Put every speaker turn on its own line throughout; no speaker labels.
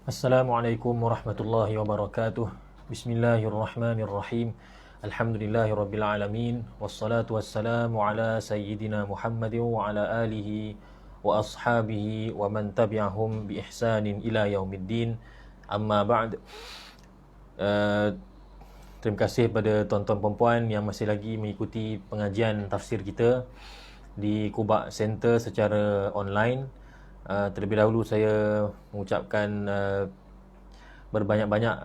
Assalamualaikum warahmatullahi wabarakatuh. Bismillahirrahmanirrahim. Alhamdulillahirabbil alamin wassalatu wassalamu ala sayyidina Muhammadin wa ala alihi wa ashabihi wa man tabi'ahum bi ihsanin ila yaumiddin. Amma ba'd. Terima kasih pada tuan-tuan puan-puan yang masih lagi mengikuti pengajian tafsir kita di Kubak Center secara online. Terlebih dahulu saya mengucapkan berbanyak-banyak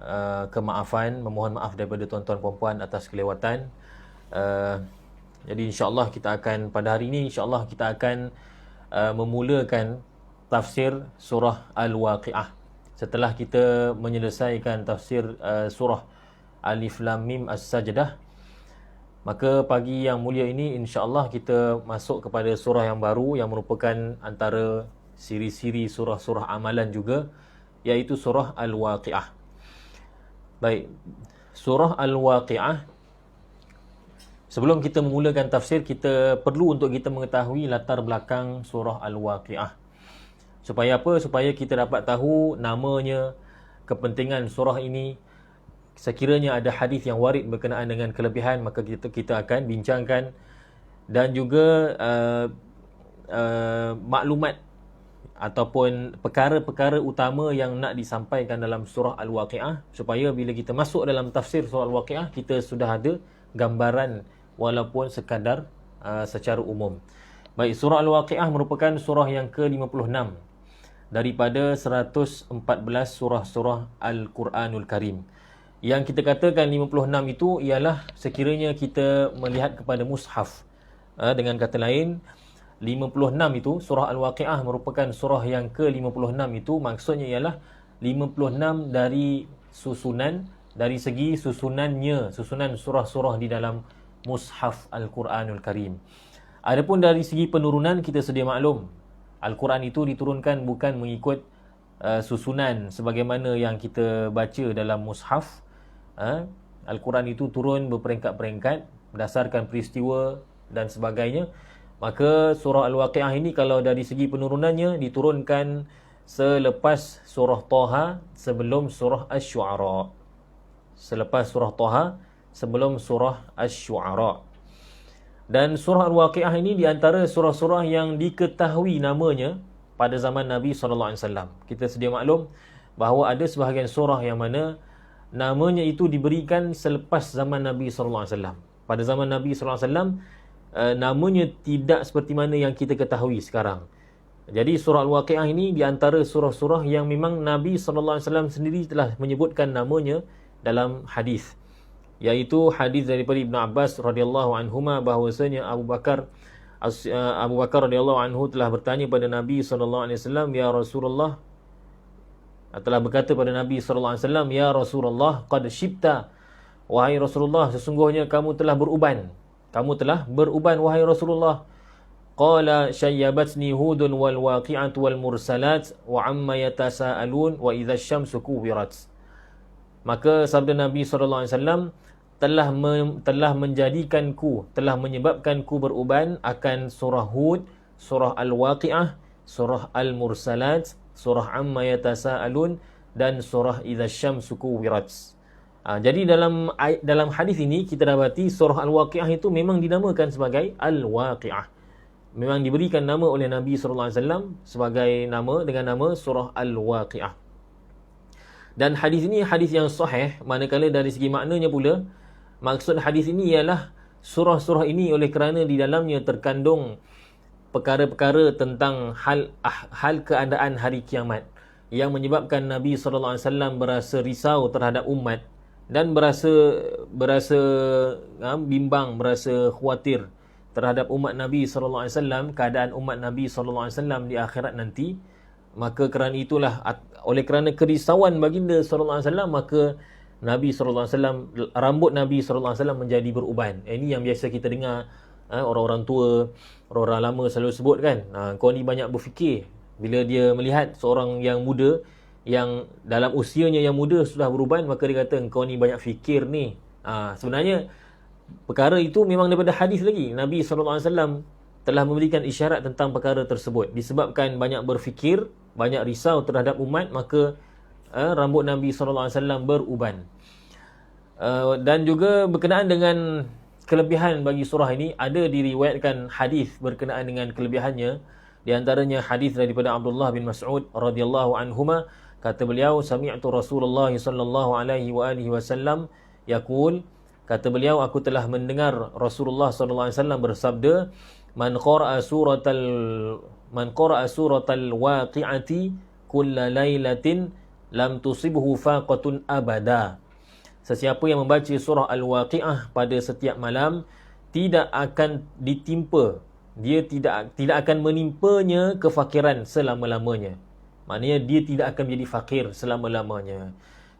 kemaafan, memohon maaf daripada tuan-tuan puan-puan atas kelewatan. Jadi insya-Allah kita akan pada hari ini insya-Allah kita akan memulakan tafsir surah Al-Waqiah. Setelah kita menyelesaikan tafsir surah Alif Lam Mim As-Sajdah, maka pagi yang mulia ini insya-Allah kita masuk kepada surah yang baru yang merupakan antara siri-siri surah-surah amalan juga, iaitu surah Al-Waqiah. Baik, surah Al-Waqiah, sebelum kita memulakan tafsir, kita perlu untuk kita mengetahui latar belakang surah Al-Waqiah. Supaya apa? Supaya kita dapat tahu namanya, kepentingan surah ini. Sekiranya ada hadis yang warid berkenaan dengan kelebihan, maka kita akan bincangkan, dan juga maklumat ataupun perkara-perkara utama yang nak disampaikan dalam surah Al-Waqiah, supaya bila kita masuk dalam tafsir surah Al-Waqiah, kita sudah ada gambaran walaupun sekadar secara umum. Baik, surah Al-Waqiah merupakan surah yang ke-56 daripada 114 surah-surah Al-Quranul Karim. Yang kita katakan 56 itu ialah sekiranya kita melihat kepada mushaf. Dengan kata lain, 56 itu, surah Al-Waqiah merupakan surah yang ke-56 itu, maksudnya ialah 56 dari susunan, dari segi susunannya, susunan surah-surah di dalam mushaf Al-Quranul Karim. Adapun dari segi penurunan, kita sedia maklum, Al-Quran itu diturunkan bukan mengikut susunan sebagaimana yang kita baca dalam mushaf. Al-Quran itu turun berperingkat-peringkat berdasarkan peristiwa dan sebagainya. Maka surah Al-Waqiah ini kalau dari segi penurunannya diturunkan selepas surah Taha, sebelum surah Asy-Syu'ara. Selepas surah Taha, sebelum surah Asy-Syu'ara. Dan surah Al-Waqiah ini di antara surah-surah yang diketahui namanya pada zaman Nabi SAW. Kita sedia maklum bahawa ada sebahagian surah yang mana namanya itu diberikan selepas zaman Nabi SAW. Pada zaman Nabi SAW, namanya tidak seperti mana yang kita ketahui sekarang. Jadi surah Al-Waqiah ini di antara surah-surah yang memang Nabi SAW sendiri telah menyebutkan namanya dalam hadis, iaitu hadis daripada Ibn Abbas radhiyallahu anhuma bahawasanya Abu Bakar radhiyallahu anhu telah bertanya pada Nabi SAW, ya Rasulullah, telah berkata pada Nabi SAW, ya Rasulullah, qad syibta, wahai Rasulullah, sesungguhnya kamu telah beruban. Kamu telah beruban, wahai Rasulullah. Qala syayyabatni hudun wal waqi'atu wal mursalat wa amma yatasaalun wa idza syamsu kuwirat. Maka sabda Nabi SAW, telah menjadikanku, telah menyebabkanku beruban akan surah Hud, surah Al-Waqi'ah, surah Al-Mursalat, surah Amma Yatasaalun, dan surah Idza Syamsu Kuwirat. Jadi dalam hadis ini kita dapati surah Al-Waqiah itu memang dinamakan sebagai Al-Waqiah. Memang diberikan nama oleh Nabi SAW sebagai nama, dengan nama surah Al-Waqiah. Dan hadis ini hadis yang sahih, manakala dari segi maknanya pula, maksud hadis ini ialah surah-surah ini oleh kerana di dalamnya terkandung perkara-perkara tentang hal keadaan hari kiamat yang menyebabkan Nabi SAW berasa risau terhadap umat dan berasa bimbang, berasa khawatir terhadap umat Nabi SAW, keadaan umat Nabi SAW di akhirat nanti. Maka kerana itulah, oleh kerana kerisauan baginda SAW, maka Nabi SAW, rambut Nabi SAW menjadi beruban. Ini yang biasa kita dengar orang-orang tua, orang-orang lama selalu sebut kan, kau ni banyak berfikir. Bila dia melihat seorang yang muda, yang dalam usianya yang muda sudah beruban, maka dia kata, kau ni banyak fikir ni. Sebenarnya perkara itu memang daripada hadis lagi. Nabi SAW telah memberikan isyarat tentang perkara tersebut. Disebabkan banyak berfikir, banyak risau terhadap umat, maka rambut Nabi SAW beruban. Dan juga berkenaan dengan kelebihan bagi surah ini, ada diriwayatkan hadis berkenaan dengan kelebihannya. Di antaranya hadis daripada Abdullah bin Mas'ud radhiyallahu anhuma, kata beliau, sami'tu Rasulullah sallallahu alaihi wa alihi wasallam yaqul, kata beliau, aku telah mendengar Rasulullah sallallahu alaihi wasallam bersabda, man qara'a suratal waqi'ati kulla lailatin lam tusibhu faqatun abada. Sesiapa yang membaca surah Al-Waqi'ah pada setiap malam, tidak akan ditimpa, dia tidak akan menimpanya kefakiran selama-lamanya. Maknanya dia tidak akan menjadi fakir selama-lamanya.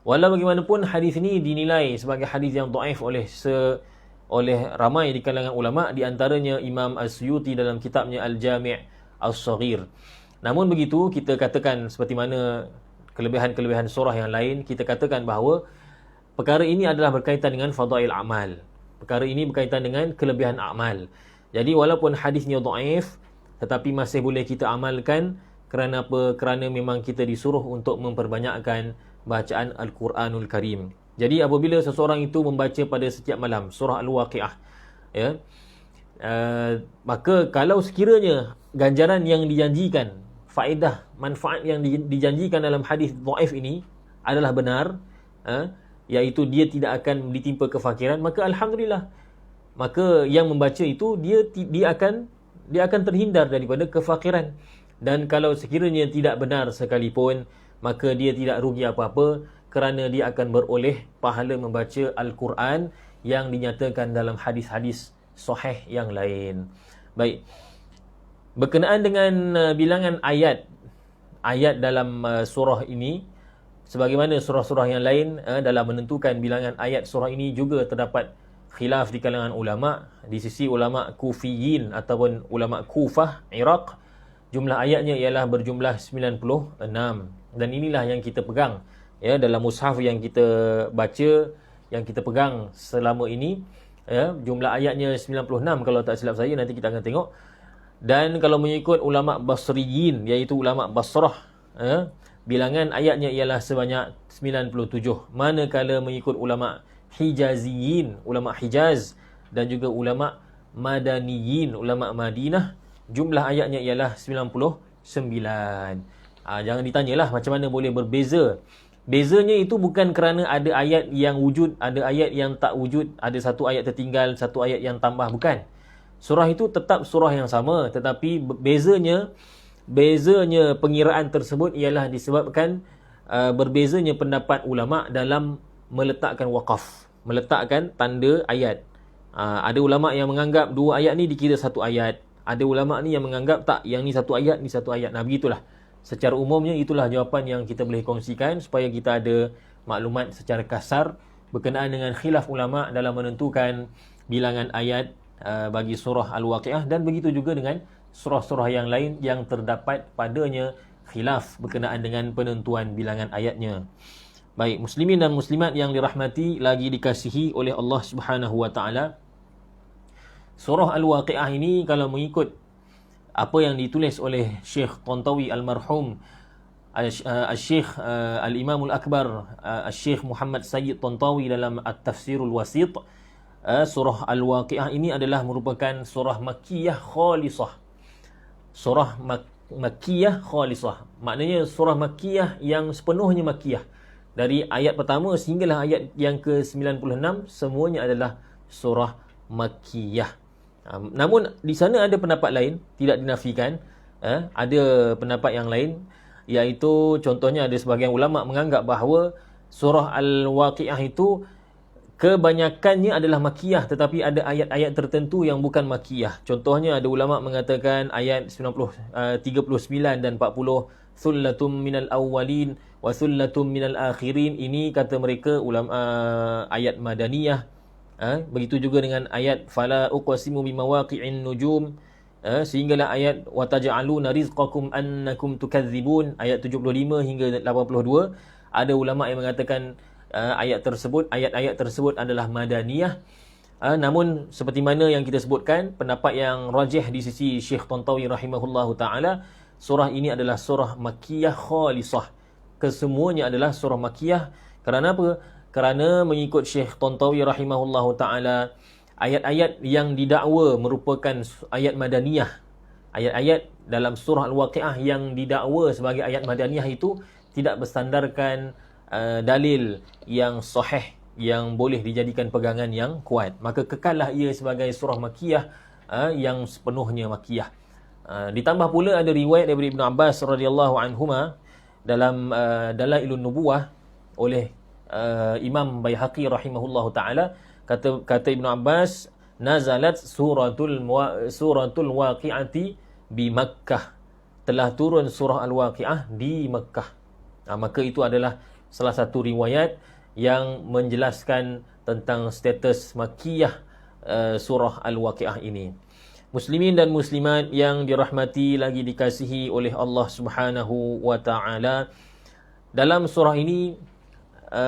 Walau bagaimanapun, hadis ini dinilai sebagai hadis yang dhaif oleh ramai di kalangan ulama, di antaranya Imam As-Suyuti dalam kitabnya Al-Jami' As-Saghir. Namun begitu, kita katakan seperti mana kelebihan-kelebihan surah yang lain, kita katakan bahawa perkara ini adalah berkaitan dengan fadail amal. Perkara ini berkaitan dengan kelebihan amal. Jadi walaupun hadisnya dhaif, tetapi masih boleh kita amalkan. Kerana apa? Kerana memang kita disuruh untuk memperbanyakkan bacaan Al-Quranul Karim. Jadi apabila seseorang itu membaca pada setiap malam surah Al-Waqi'ah, ya, maka kalau sekiranya ganjaran yang dijanjikan, faedah, manfaat yang dijanjikan dalam hadis dhaif ini adalah benar, iaitu dia tidak akan ditimpa kefakiran, maka alhamdulillah. Maka yang membaca itu dia akan terhindar daripada kefakiran. Dan kalau sekiranya tidak benar sekalipun, maka dia tidak rugi apa-apa, kerana dia akan beroleh pahala membaca Al-Quran yang dinyatakan dalam hadis-hadis sahih yang lain. Baik. Berkenaan dengan bilangan ayat dalam surah ini, sebagaimana surah-surah yang lain, dalam menentukan bilangan ayat surah ini juga terdapat khilaf di kalangan ulama. Di sisi ulama Kufiyin ataupun ulama Kufah, Iraq, jumlah ayatnya ialah berjumlah 96. Dan inilah yang kita pegang, ya, dalam mushaf yang kita baca, yang kita pegang selama ini, ya, jumlah ayatnya 96 kalau tak silap saya, nanti kita akan tengok. Dan kalau mengikut ulama Basriyin, iaitu ulama Basrah, bilangan ayatnya ialah sebanyak 97. Manakala mengikut ulama Hijaziyin, ulama Hijaz, dan juga ulama Madaniyin, ulama Madinah, jumlah ayatnya ialah 99. Jangan ditanyalah macam mana boleh berbeza. Bezanya itu bukan kerana ada ayat yang wujud, ada ayat yang tak wujud, ada satu ayat tertinggal, satu ayat yang tambah, bukan. Surah itu tetap surah yang sama, tetapi bezanya pengiraan tersebut ialah disebabkan berbezanya pendapat ulama dalam meletakkan waqaf, meletakkan tanda ayat. Ada ulama yang menganggap dua ayat ni dikira satu ayat, ada ulama ni yang menganggap tak, yang ni satu ayat, ni satu ayat. Nah, begitulah. Secara umumnya itulah jawapan yang kita boleh kongsikan supaya kita ada maklumat secara kasar berkenaan dengan khilaf ulama dalam menentukan bilangan ayat bagi surah Al-Waqi'ah, dan begitu juga dengan surah-surah yang lain yang terdapat padanya khilaf berkenaan dengan penentuan bilangan ayatnya. Baik, muslimin dan muslimat yang dirahmati lagi dikasihi oleh Allah Subhanahu wa taala, surah Al-Waqi'ah ini kalau mengikut apa yang ditulis oleh Syekh Tantawi almarhum, Syekh Al-Imamul Akbar, Syekh Muhammad Sayyid Tantawi dalam At-Tafsirul Wasit, surah Al-Waqi'ah ini adalah merupakan surah Makkiyah khalisah. Surah Makkiyah khalisah, maknanya surah Makkiyah yang sepenuhnya Makkiyah. Dari ayat pertama sehinggalah ayat yang ke-96 semuanya adalah surah Makkiyah. Namun di sana ada pendapat lain, tidak dinafikan. Ada pendapat yang lain, iaitu contohnya ada sebahagian ulama menganggap bahawa surah Al-Waqi'ah itu kebanyakannya adalah Makkiyah, tetapi ada ayat-ayat tertentu yang bukan Makkiyah. Contohnya ada ulama mengatakan ayat 39 dan 40, thullatum minal awwalin wa thullatum minal akhirin. Ini kata mereka ulama ayat Madaniyah. Begitu juga dengan ayat fala uqsimu bimawaqi'in nujum, sehinggalah ayat wa taj'aluna rizqakum annakum tukadzibun, ayat 75 hingga 82. Ada ulama yang mengatakan ayat-ayat tersebut adalah Madaniyah. Namun seperti mana yang kita sebutkan, pendapat yang rajih di sisi Syekh Tantawi rahimahullahu taala, surah ini adalah surah Makkiyah khalisah. kesemuanya adalah surah Makkiyah. Kerana apa? Kerana mengikut Syekh Tantawi rahimahullahu ta'ala, ayat-ayat yang didakwa merupakan ayat Madaniyah. Ayat-ayat dalam surah Al-Waqi'ah yang didakwa sebagai ayat Madaniyah itu tidak bersandarkan dalil yang sahih, yang boleh dijadikan pegangan yang kuat. Maka kekallah ia sebagai surah Makkiyah yang sepenuhnya Makkiyah. Ditambah pula ada riwayat daripada Ibn Abbas radhiyallahu anhuma dalam Dalailun Nubuwah oleh Imam Baihaqi rahimahullahu taala, kata Ibn Abbas, nazalat suratul waqi'ati bi Makkah, telah turun surah Al-Waqi'ah di Makkah. Maka itu adalah salah satu riwayat yang menjelaskan tentang status Makkiyah surah Al-Waqi'ah ini. Muslimin dan muslimat yang dirahmati lagi dikasihi oleh Allah Subhanahu wa taala, dalam surah ini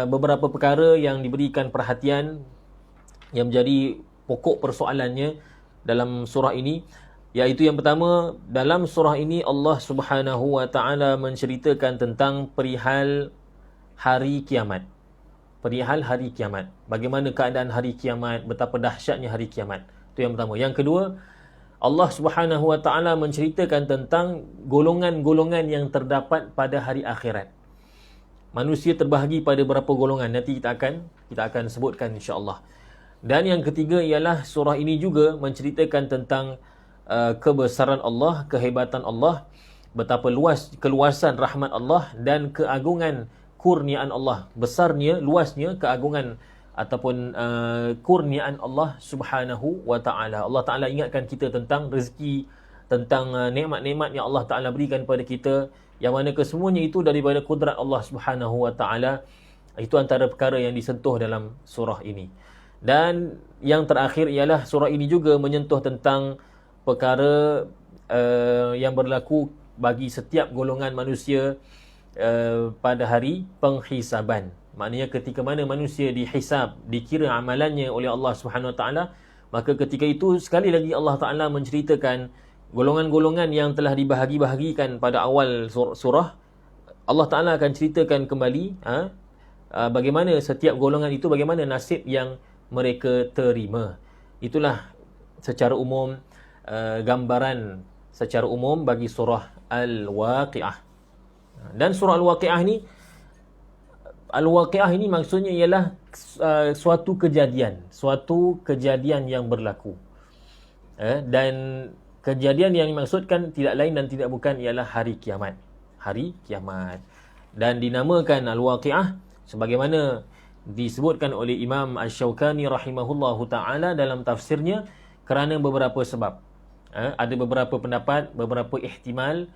beberapa perkara yang diberikan perhatian yang menjadi pokok persoalannya dalam surah ini, iaitu yang pertama, dalam surah ini Allah Subhanahu wa taala menceritakan tentang perihal hari kiamat. Perihal hari kiamat. Bagaimana keadaan hari kiamat, betapa dahsyatnya hari kiamat. Itu yang pertama. Yang kedua, Allah Subhanahu wa taala menceritakan tentang golongan-golongan yang terdapat pada hari akhirat. Manusia terbahagi pada berapa golongan, nanti kita akan sebutkan insya-Allah. Dan yang ketiga ialah surah ini juga menceritakan tentang kebesaran Allah, kehebatan Allah, betapa keluasan rahmat Allah dan keagungan kurniaan Allah, besarnya, luasnya keagungan ataupun kurniaan Allah Subhanahu wa taala. Allah Taala ingatkan kita tentang rezeki, tentang nikmat-nikmat yang Allah Taala berikan kepada kita, yang mana kesemuanya itu daripada kudrat Allah Subhanahu wa taala. Itu antara perkara yang disentuh dalam surah ini. Dan yang terakhir ialah surah ini juga menyentuh tentang perkara yang berlaku bagi setiap golongan manusia pada hari penghisaban. Maknanya ketika mana manusia dihisab, dikira amalannya oleh Allah Subhanahu Wa Taala, maka ketika itu sekali lagi Allah Taala menceritakan golongan-golongan yang telah dibahagi-bahagikan pada awal surah. Allah Taala akan ceritakan kembali bagaimana setiap golongan itu, bagaimana nasib yang mereka terima. Itulah secara umum gambaran secara umum bagi surah Al-Waqi'ah. Dan surah Al-Waqi'ah ini maksudnya ialah suatu kejadian yang berlaku. Dan kejadian yang dimaksudkan tidak lain dan tidak bukan ialah hari kiamat. Hari kiamat. Dan dinamakan Al-Waqi'ah sebagaimana disebutkan oleh Imam Asy-Syaukani rahimahullahu taala dalam tafsirnya kerana beberapa sebab. Ada beberapa pendapat, beberapa ihtimal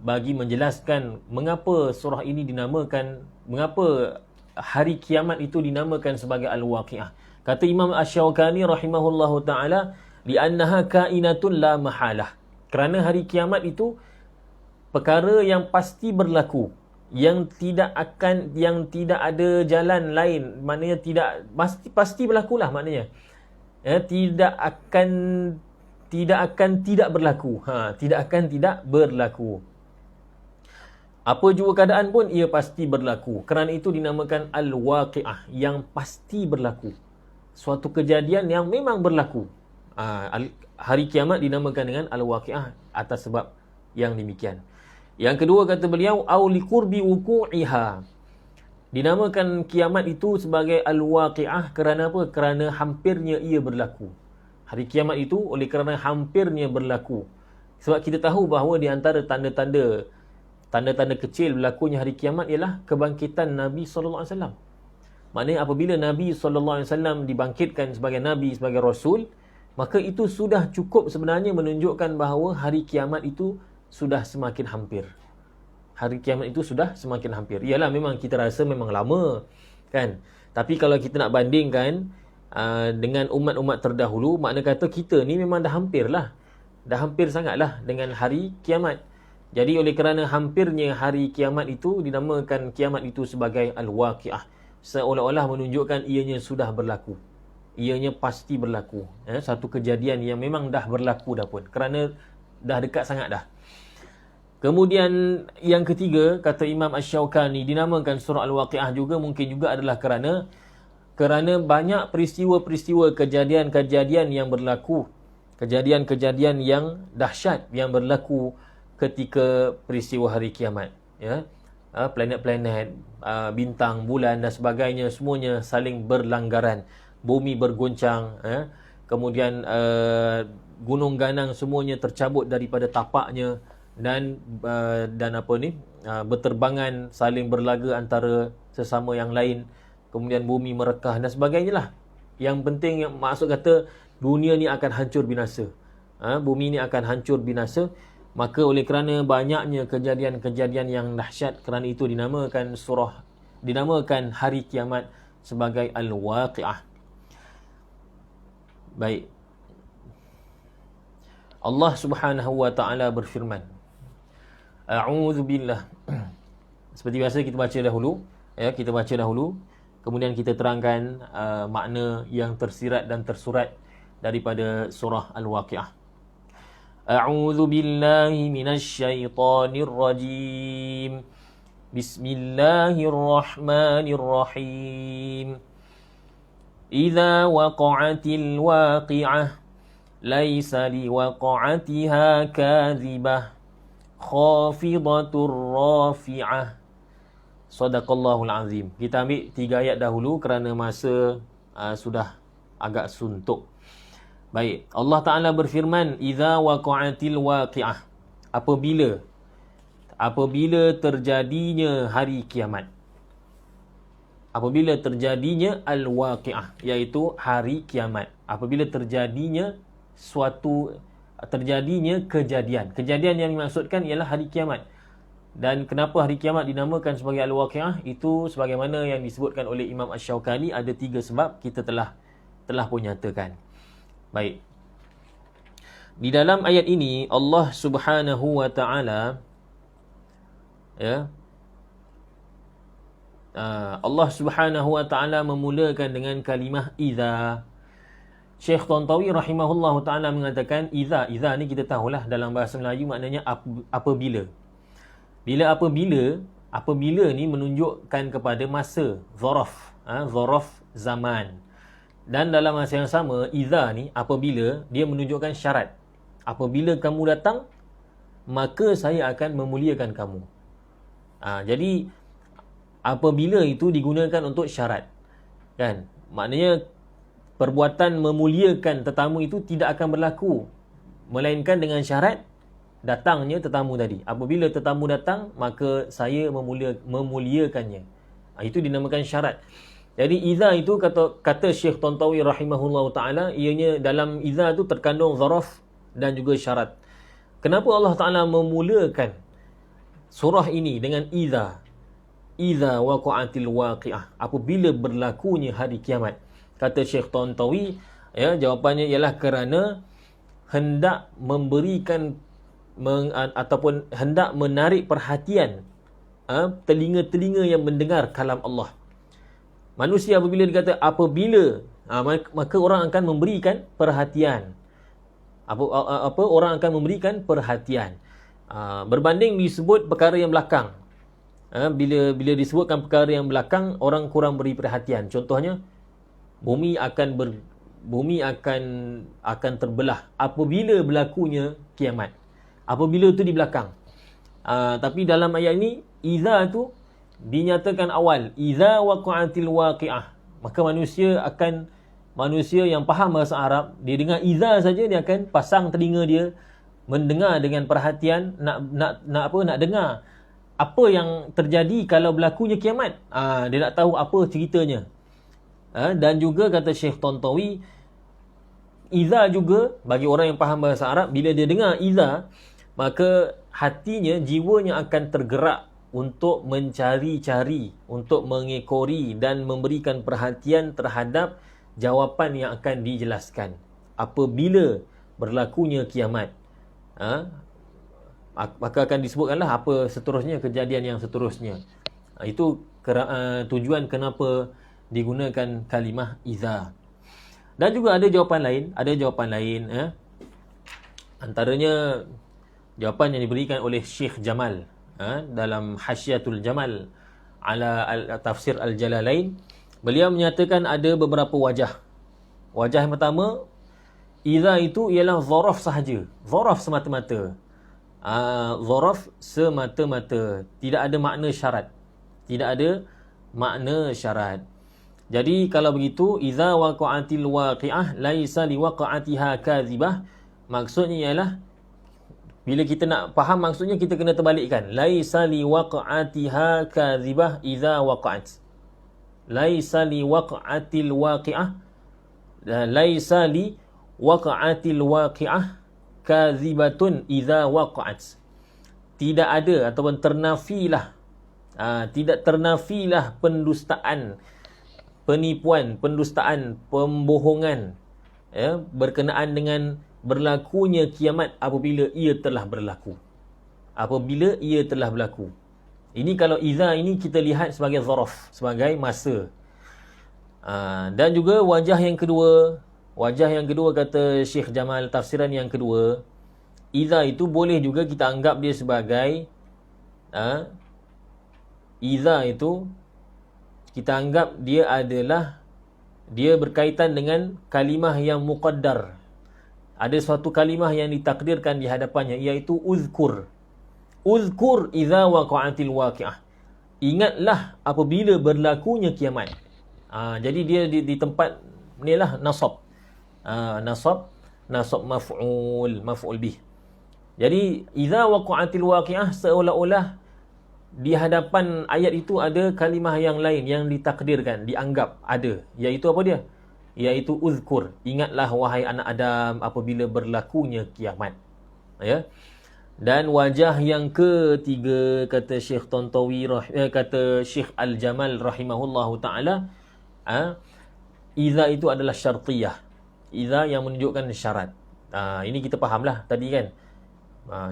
bagi menjelaskan mengapa surah ini dinamakan, mengapa hari kiamat itu dinamakan sebagai Al-Waqi'ah. Kata Imam Asy-Syaukani rahimahullahu taala, li'annaha kainatun la mahalah. Kerana hari kiamat itu perkara yang pasti berlaku, yang tidak ada jalan lain, maknanya pasti berlakulah, maknanya tidak akan tidak berlaku. Tidak akan tidak berlaku. Apa juga keadaan pun ia pasti berlaku. Kerana itu dinamakan Al-Waqi'ah, yang pasti berlaku. Suatu kejadian yang memang berlaku. Hari kiamat dinamakan dengan Al-Waqi'ah atas sebab yang demikian. Yang kedua kata beliau, au liqurbi wuqu'iha. Dinamakan kiamat itu sebagai Al-Waqi'ah kerana apa? Kerana hampirnya ia berlaku. Hari kiamat itu oleh kerana hampirnya berlaku. Sebab kita tahu bahawa di antara tanda-tanda kecil berlakunya hari kiamat ialah kebangkitan Nabi SAW. Maknanya apabila Nabi SAW dibangkitkan sebagai Nabi, sebagai Rasul, maka itu sudah cukup sebenarnya menunjukkan bahawa hari kiamat itu sudah semakin hampir. Hari kiamat itu sudah semakin hampir. Ialah memang kita rasa memang lama, kan? Tapi kalau kita nak bandingkan dengan umat-umat terdahulu, makna kata kita ni memang dah hampir lah. Dah hampir sangatlah dengan hari kiamat. Jadi oleh kerana hampirnya hari kiamat itu, dinamakan kiamat itu sebagai Al-Waqi'ah. Seolah-olah menunjukkan ianya sudah berlaku. Ianya pasti berlaku. Satu kejadian yang memang dah berlaku dah pun. Kerana dah dekat sangat dah. Kemudian yang ketiga, kata Imam Asy-Syaukani, dinamakan surah Al-Waqiah juga mungkin juga adalah kerana banyak peristiwa-peristiwa, kejadian-kejadian yang berlaku, kejadian-kejadian yang dahsyat yang berlaku ketika peristiwa hari kiamat, ya. Planet-planet, bintang, bulan dan sebagainya semuanya saling berlanggaran, bumi bergoncang, kemudian gunung ganang semuanya tercabut daripada tapaknya, dan berterbangan, saling berlaga antara sesama yang lain, kemudian bumi merekah dan sebagainya lah. Yang penting, yang maksud kata dunia ni akan hancur binasa, bumi ni akan hancur binasa. Maka oleh kerana banyaknya kejadian-kejadian yang dahsyat, kerana itu dinamakan hari kiamat sebagai Al-Waqiah. Baik, Allah Subhanahu wa taala berfirman, A'udzubillah. Seperti biasa kita baca dahulu, kita baca dahulu, kemudian kita terangkan makna yang tersirat dan tersurat daripada surah Al-Waqiah. A'udzu billahi minasy syaithanir rajim. Bismillahirrahmanirrahim. Idza waqa'atil waqi'ah laisa liwaqa'atiha kadhibah khafidatur rafi'ah. Sadaqallahul azim. Kita ambil 3 ayat dahulu kerana masa sudah agak suntuk. Baik, Allah Ta'ala berfirman, idza waqa'atil waqi'ah, apabila terjadinya hari kiamat. Apabila terjadinya al-waqi'ah, iaitu hari kiamat. Apabila terjadinya kejadian yang dimaksudkan ialah hari kiamat. Dan kenapa hari kiamat dinamakan sebagai al-waqi'ah? Itu sebagaimana yang disebutkan oleh Imam Asy-Syaukani, ada 3 sebab, kita telah pun nyatakan. Baik. Di dalam ayat ini Allah Subhanahu wa taala, Allah Subhanahu wa taala memulakan dengan kalimah idza. Syekh Tantawi rahimahullahu taala mengatakan idza ni kita tahulah dalam bahasa Melayu maknanya apabila. Apabila ni menunjukkan kepada masa, zaraf zaman. Dan dalam masa yang sama, idza ni apabila, dia menunjukkan syarat. Apabila kamu datang, maka saya akan memuliakan kamu. Jadi apabila itu digunakan untuk syarat, kan? Maknanya perbuatan memuliakan tetamu itu tidak akan berlaku melainkan dengan syarat datangnya tetamu tadi. Apabila tetamu datang, maka saya memuliakannya. Itu dinamakan syarat. Jadi idza itu kata Syekh Tantawi rahimahullahu taala, ianya dalam idza itu terkandung zaraf dan juga syarat. Kenapa Allah Taala memulakan surah ini dengan idza waqa'atil waqi'ah, apabila berlakunya hari kiamat? Kata Syekh Tantawi, jawapannya ialah kerana hendak memberikan ataupun hendak menarik perhatian telinga-telinga yang mendengar kalam Allah. Manusia apabila dikata apabila, maka orang akan memberikan perhatian. Orang akan memberikan perhatian. Berbanding disebut perkara yang belakang. Bila disebutkan perkara yang belakang, orang kurang beri perhatian. Contohnya, bumi akan terbelah apabila berlakunya kiamat. Apabila itu di belakang. Tapi dalam ayat ini, idza tu dinyatakan awal, idza waqa'atil waqi'ah. Maka manusia yang faham bahasa Arab, dia dengar idza saja, dia akan pasang telinga dia mendengar dengan perhatian, nak dengar apa yang terjadi kalau berlakunya kiamat. Dia nak tahu apa ceritanya. Dan juga kata Syekh Tantawi, idza juga bagi orang yang faham bahasa Arab, bila dia dengar idza, maka hatinya, jiwanya akan tergerak untuk mencari-cari, untuk mengekori dan memberikan perhatian terhadap jawapan yang akan dijelaskan apabila berlakunya kiamat. Maka akan disebutkanlah apa seterusnya, kejadian yang seterusnya. Itu tujuan kenapa digunakan kalimah idza. Dan juga ada jawapan lain, Antaranya Jawapan yang diberikan oleh Syekh Jamal dalam Hasyiatul Jamal ala tafsir Al-Jalalain, beliau menyatakan ada beberapa wajah. Wajah yang pertama, idza itu ialah zaraf sahaja, zaraf semata-mata. Zaraf semata-mata, tidak ada makna syarat. Tidak ada makna syarat. Jadi kalau begitu, idza waqa'atil waqi'ah laisa liwaqa'atiha kadzibah, maksudnya ialah bila kita nak faham maksudnya, kita kena terbalikkan. Laisa liwaqa'atiha kadzibah idza waqa'at. Laisa liwaqa'atil waqi'ah, laisa liwaqa'atil waqi'ah kadzibatun idza waqa'at. Tidak ada ataupun ternafilah, tidak ternafilah pendustaan, penipuan, pendustaan, pembohongan berkenaan dengan berlakunya kiamat apabila ia telah berlaku. Apabila ia telah berlaku. Ini kalau idza ini kita lihat sebagai zaraf, sebagai masa. Dan juga wajah yang kedua kata Syekh Jamal, tafsiran yang kedua, idza itu boleh juga kita anggap dia sebagai idza itu kita anggap dia berkaitan dengan kalimah yang muqaddar. Ada suatu kalimah yang ditakdirkan di hadapannya, iaitu uzkur. Uzkur idza waqa'atil waqi'ah. Ingatlah apabila berlakunya kiamat. Jadi dia di tempat inilah nasab. Nasab maf'ul bih. Jadi idza waqa'atil waqi'ah seolah-olah di hadapan ayat itu ada kalimah yang lain yang ditakdirkan, dianggap ada, iaitu apa dia? Iaitu uzkur, ingatlah wahai anak Adam apabila berlakunya kiamat. Ya. Dan wajah yang ketiga kata Syekh Tantawi kata Syekh Al-Jamal rahimahullahu taala, idza itu adalah syartiyah. Idza yang menunjukkan syarat. Ini kita fahamlah tadi kan.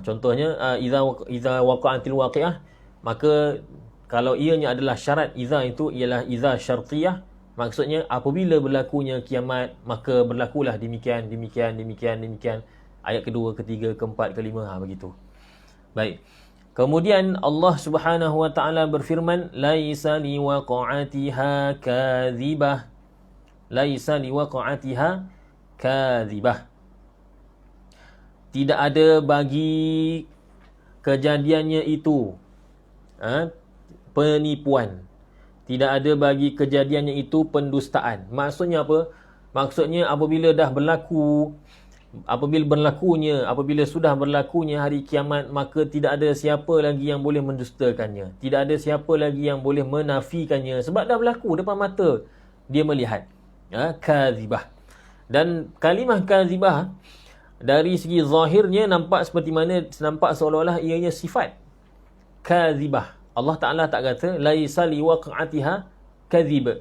Contohnya idza waqa'atil waqi'ah, maka kalau ianya adalah syarat, idza itu ialah idza syartiyah. Maksudnya apabila berlakunya kiamat, maka berlakulah demikian. Ayat kedua, ketiga, keempat, kelima, begitu. Baik. Kemudian Allah Subhanahu wa taala berfirman, laisa liwaqa'atiha kadzibah. Laisa liwaqa'atiha kadzibah. Tidak ada bagi kejadiannya itu penipuan. Tidak ada bagi kejadiannya itu pendustaan. Maksudnya apa? Maksudnya apabila sudah berlakunya hari kiamat, maka tidak ada siapa lagi yang boleh mendustakannya. Tidak ada siapa lagi yang boleh menafikannya. Sebab dah berlaku depan mata dia melihat. Kadzibah. Dan kalimah kadzibah dari segi zahirnya nampak seolah-olah ianya sifat. Kadzibah. Allah Ta'ala tak kata laisa liwaqa'atiha kadzib.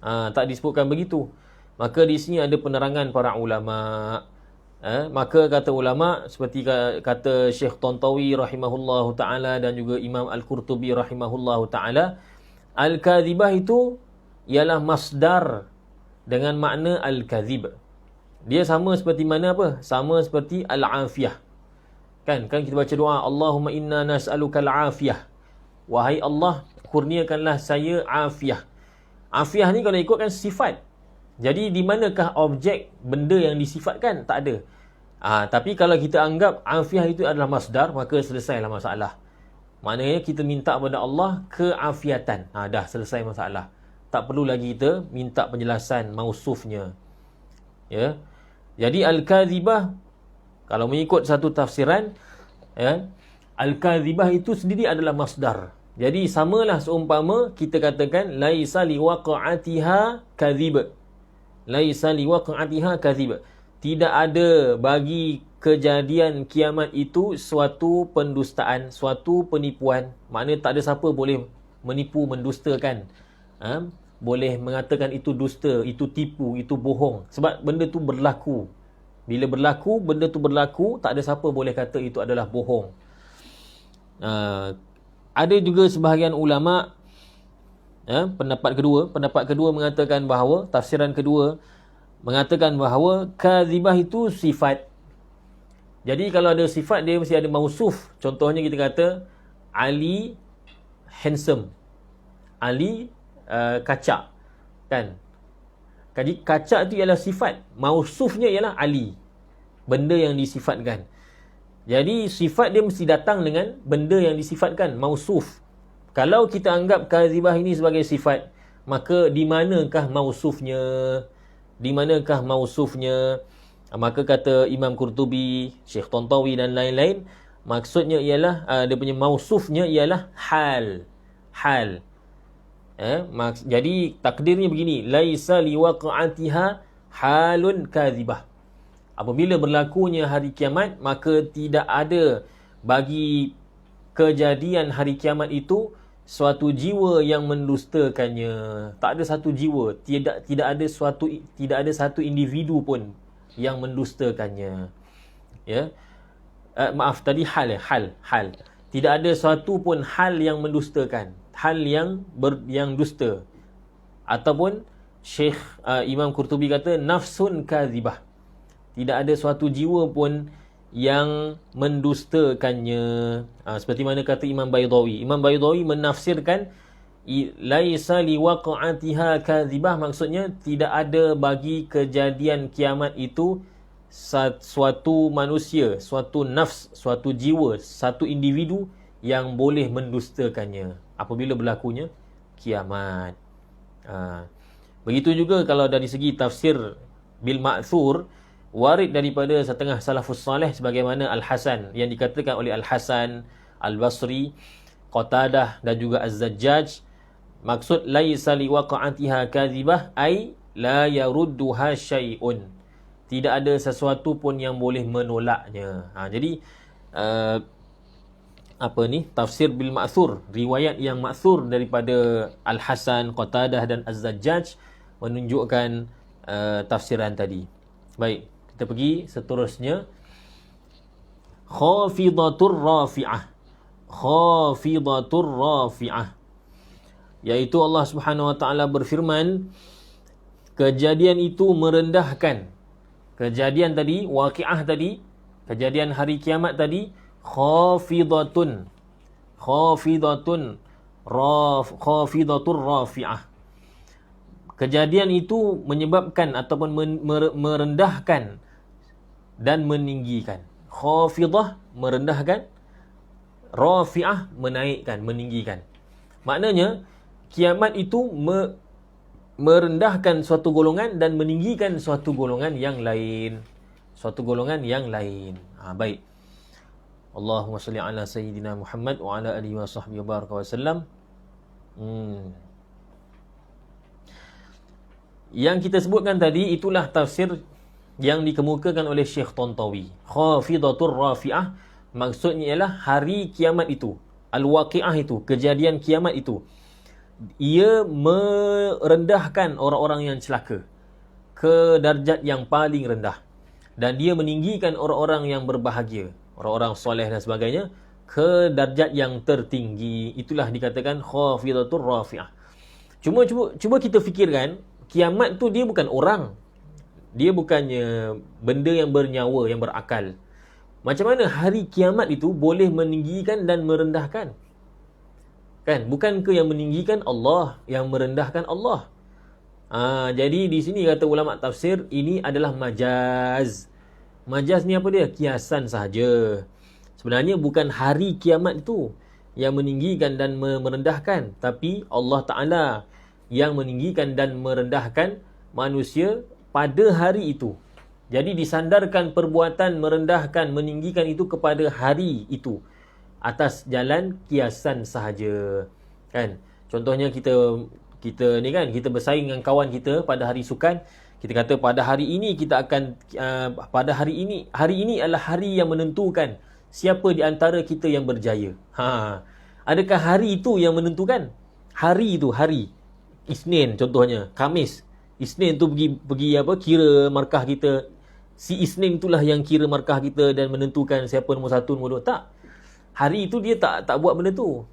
Tak disebutkan begitu. Maka di sini ada penerangan para ulama. Maka kata ulama seperti kata Syekh Tantawi rahimahullahu taala dan juga Imam Al-Qurtubi rahimahullahu taala, al-kadzibah itu ialah masdar dengan makna al-kadzib. Dia sama seperti mana apa? Sama seperti al-afiyah. Kan kita baca doa, Allahumma inna nas'aluka al-afiyah. Wahai Allah, kurniakanlah saya afiah. Afiah ni kalau ikutkan sifat. Jadi di manakah objek benda yang disifatkan? Tak ada. Tapi kalau kita anggap afiah itu adalah masdar, maka selesailah masalah. Maknanya kita minta kepada Allah keafiatan. Dah selesai masalah. Tak perlu lagi kita minta penjelasan mausufnya. Ya. Jadi al-kadzibah, kalau mengikut satu tafsiran, al-kadzibah itu sendiri adalah masdar. Jadi samalah seumpama kita katakan laisa liwaqa'atiha kadzib. Laisa liwaqa'atiha kadzib. Tidak ada bagi kejadian kiamat itu suatu pendustaan, suatu penipuan. Maknanya tak ada siapa boleh menipu, mendustakan. Boleh mengatakan itu dusta, itu tipu, itu bohong. Sebab benda tu berlaku. Bila berlaku, benda tu berlaku, tak ada siapa boleh kata itu adalah bohong. Ada juga sebahagian ulama, pendapat kedua mengatakan bahawa, tafsiran kedua mengatakan bahawa kadzibah itu sifat. Jadi kalau ada sifat dia mesti ada mausuf. Contohnya kita kata Ali handsome, Ali kacak, kan? Jadi kacak itu ialah sifat, mausufnya ialah Ali, benda yang disifatkan. Jadi sifat dia mesti datang dengan benda yang disifatkan, mausuf. Kalau kita anggap kadzibah ini sebagai sifat, maka di manakah mausufnya? Di manakah mausufnya? Maka kata Imam Qurtubi, Syekh Tantawi dan lain-lain, maksudnya ialah dia punya mausufnya ialah hal. Hal. Jadi takdirnya begini, laisa liwaqa'atiha halun kadzibah. Apabila berlakunya hari kiamat, maka tidak ada bagi kejadian hari kiamat itu suatu jiwa yang mendustakannya. Tak ada satu jiwa, tidak ada satu individu pun yang mendustakannya. Ya. Maaf tadi hal. Tidak ada suatu pun hal yang mendustakan, hal yang dusta. Ataupun Syekh Imam Qurtubi kata nafsun kadzibah. Tidak ada suatu jiwa pun yang mendustakannya. Seperti mana kata Imam Baydawi. Imam Baydawi menafsirkan laisa liwaqa'atiha kadzibah, maksudnya tidak ada bagi kejadian kiamat itu suatu manusia, suatu nafs, suatu jiwa, satu individu yang boleh mendustakannya apabila berlakunya kiamat. Begitu juga kalau dari segi tafsir bil ma'thur, warid daripada setengah salafus salih sebagaimana Al-Hasan, yang dikatakan oleh Al-Hasan, Al-Basri, Qatadah dan juga Az-Zajjaj, maksud laisa liwaqa'atiha kadzibah ay la yarudduha syai'un. Tidak ada sesuatu pun yang boleh menolaknya. Jadi tafsir bil ma'thur, riwayat yang ma'thur daripada Al-Hasan, Qatadah dan Az-Zajjaj menunjukkan tafsiran tadi. Baik, kita pergi seterusnya. Khafidatur rafi'ah. Khafidatur rafi'ah, iaitu Allah Subhanahu wa taala berfirman, kejadian itu merendahkan. Kejadian tadi, waqi'ah tadi, kejadian hari kiamat tadi, khafidatur rafi'ah. Kejadian itu menyebabkan ataupun merendahkan dan meninggikan. Khafidah merendahkan, rafi'ah menaikkan, meninggikan. Maknanya kiamat itu merendahkan suatu golongan dan meninggikan suatu golongan yang lain. Baik. Allahumma salli ala sayyidina Muhammad wa ala alihi wa sahbihi wa baraka wa sallam. Yang kita sebutkan tadi itulah tafsir yang dikemukakan oleh Syekh Tantawi. Khafidatur rafi'ah maksudnya ialah hari kiamat itu, al-waqi'ah itu, kejadian kiamat itu, ia merendahkan orang-orang yang celaka ke darjat yang paling rendah, dan dia meninggikan orang-orang yang berbahagia, orang-orang soleh dan sebagainya, ke darjat yang tertinggi. Itulah dikatakan khafidatur rafi'ah. Cuba kita fikirkan, kiamat tu dia bukan orang, dia bukannya benda yang bernyawa, yang berakal. Macam mana hari kiamat itu boleh meninggikan dan merendahkan? Kan, bukankah yang meninggikan Allah, yang merendahkan Allah? Jadi di sini kata ulama tafsir, ini adalah majaz. Majaz ni apa dia? Kiasan sahaja. Sebenarnya bukan hari kiamat itu yang meninggikan dan merendahkan, tapi Allah Ta'ala yang meninggikan dan merendahkan manusia pada hari itu. Jadi disandarkan perbuatan merendahkan, meninggikan itu kepada hari itu atas jalan kiasan sahaja. Kan? Contohnya kita ni kan, kita bersaing dengan kawan kita pada hari sukan. Kita kata pada hari ini kita akan pada hari ini adalah hari yang menentukan siapa di antara kita yang berjaya. Adakah hari itu yang menentukan? Hari itu, hari Isnin contohnya, Khamis. Isnin tu pergi kira markah kita. Si Isnin itulah yang kira markah kita dan menentukan siapa nombor 1, nombor 2. Tak. Hari itu dia tak buat benda tu.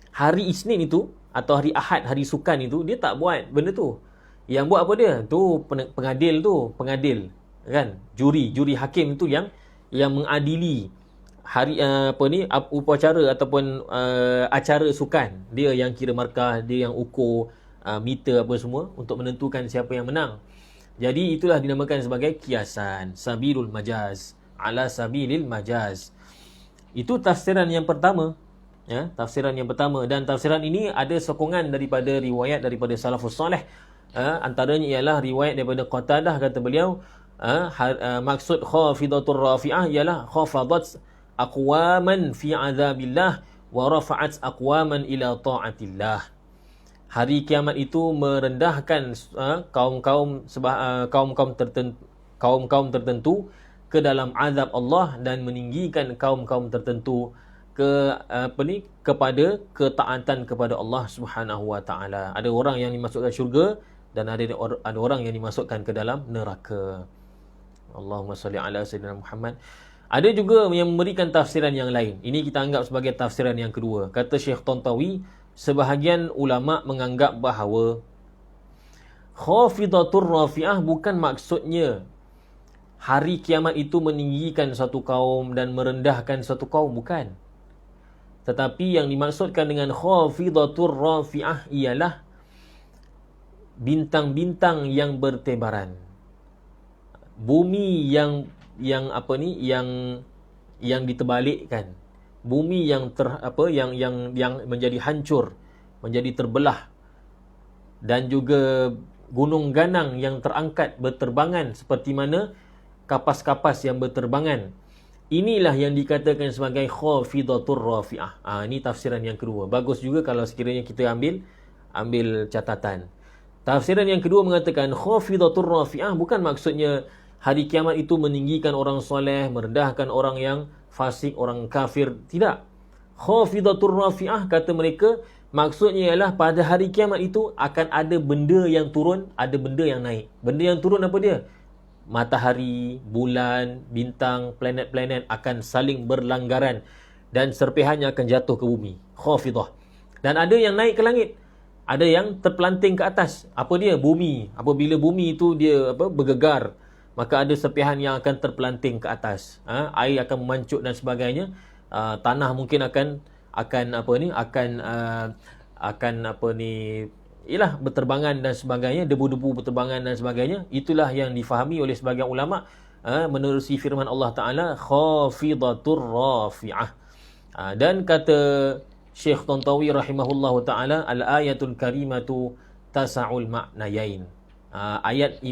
Hari Isnin itu atau hari Ahad, hari sukan itu, dia tak buat benda tu. Yang buat apa dia? Tu pengadil, kan? Juri hakim tu yang yang mengadili upacara ataupun acara sukan. Dia yang kira markah, dia yang ukur meter apa semua untuk menentukan siapa yang menang. Jadi itulah dinamakan sebagai kiasan, sabilul majaz, ala sabilil majaz. Itu tafsiran yang pertama, ya, tafsiran yang pertama. Dan tafsiran ini ada sokongan daripada riwayat daripada salafus soleh. Antaranya ialah riwayat daripada Qatadah, kata beliau, maksud khafidatur rafi'ah ialah khafadat aqwaman fi azabillah wa rafa'at aqwaman ila ta'atillah. Hari kiamat itu merendahkan kaum-kaum tertentu ke dalam azab Allah dan meninggikan kaum-kaum tertentu kepada ketaatan kepada Allah Subhanahu wa taala. Ada orang yang dimasukkan syurga dan ada orang yang dimasukkan ke dalam neraka. Allahumma salli ala sayyidina Muhammad. Ada juga yang memberikan tafsiran yang lain. Ini kita anggap sebagai tafsiran yang kedua. Kata Syekh Tantawi, sebahagian ulama menganggap bahawa khafidatur rafi'ah bukan maksudnya hari kiamat itu meninggikan satu kaum dan merendahkan satu kaum, bukan. Tetapi yang dimaksudkan dengan khafidatur rafi'ah ialah bintang-bintang yang bertebaran. Bumi yang diterbalikkan. Bumi yang menjadi hancur, menjadi terbelah. Dan juga gunung ganang yang terangkat berterbangan seperti mana kapas-kapas yang berterbangan. Inilah yang dikatakan sebagai khafidatur rafi'ah. Ini tafsiran yang kedua. Bagus juga kalau sekiranya kita ambil catatan. Tafsiran yang kedua mengatakan khafidatur rafi'ah bukan maksudnya hari kiamat itu meninggikan orang soleh, merendahkan orang yang fasik, orang kafir. Tidak. Khafidatur rafi'ah, kata mereka, maksudnya ialah pada hari kiamat itu akan ada benda yang turun, ada benda yang naik. Benda yang turun apa dia? Matahari, bulan, bintang, planet-planet akan saling berlanggaran dan serpihannya akan jatuh ke bumi. Khafidah. Dan ada yang naik ke langit. Ada yang terpelanting ke atas. Apa dia? Bumi. Apabila bumi itu dia bergegar, maka ada serpihan yang akan terpelanting ke atas. Air akan memancut dan sebagainya. Tanah mungkin akan berterbangan dan sebagainya, debu-debu berterbangan dan sebagainya. Itulah yang difahami oleh sebagian ulama menerusi firman Allah Ta'ala, khafidatur rafi'ah. Dan kata Syekh Tantawi rahimahullahu ta'ala, al-ayatul karimatu tasa'ul ma'nayain. Ayat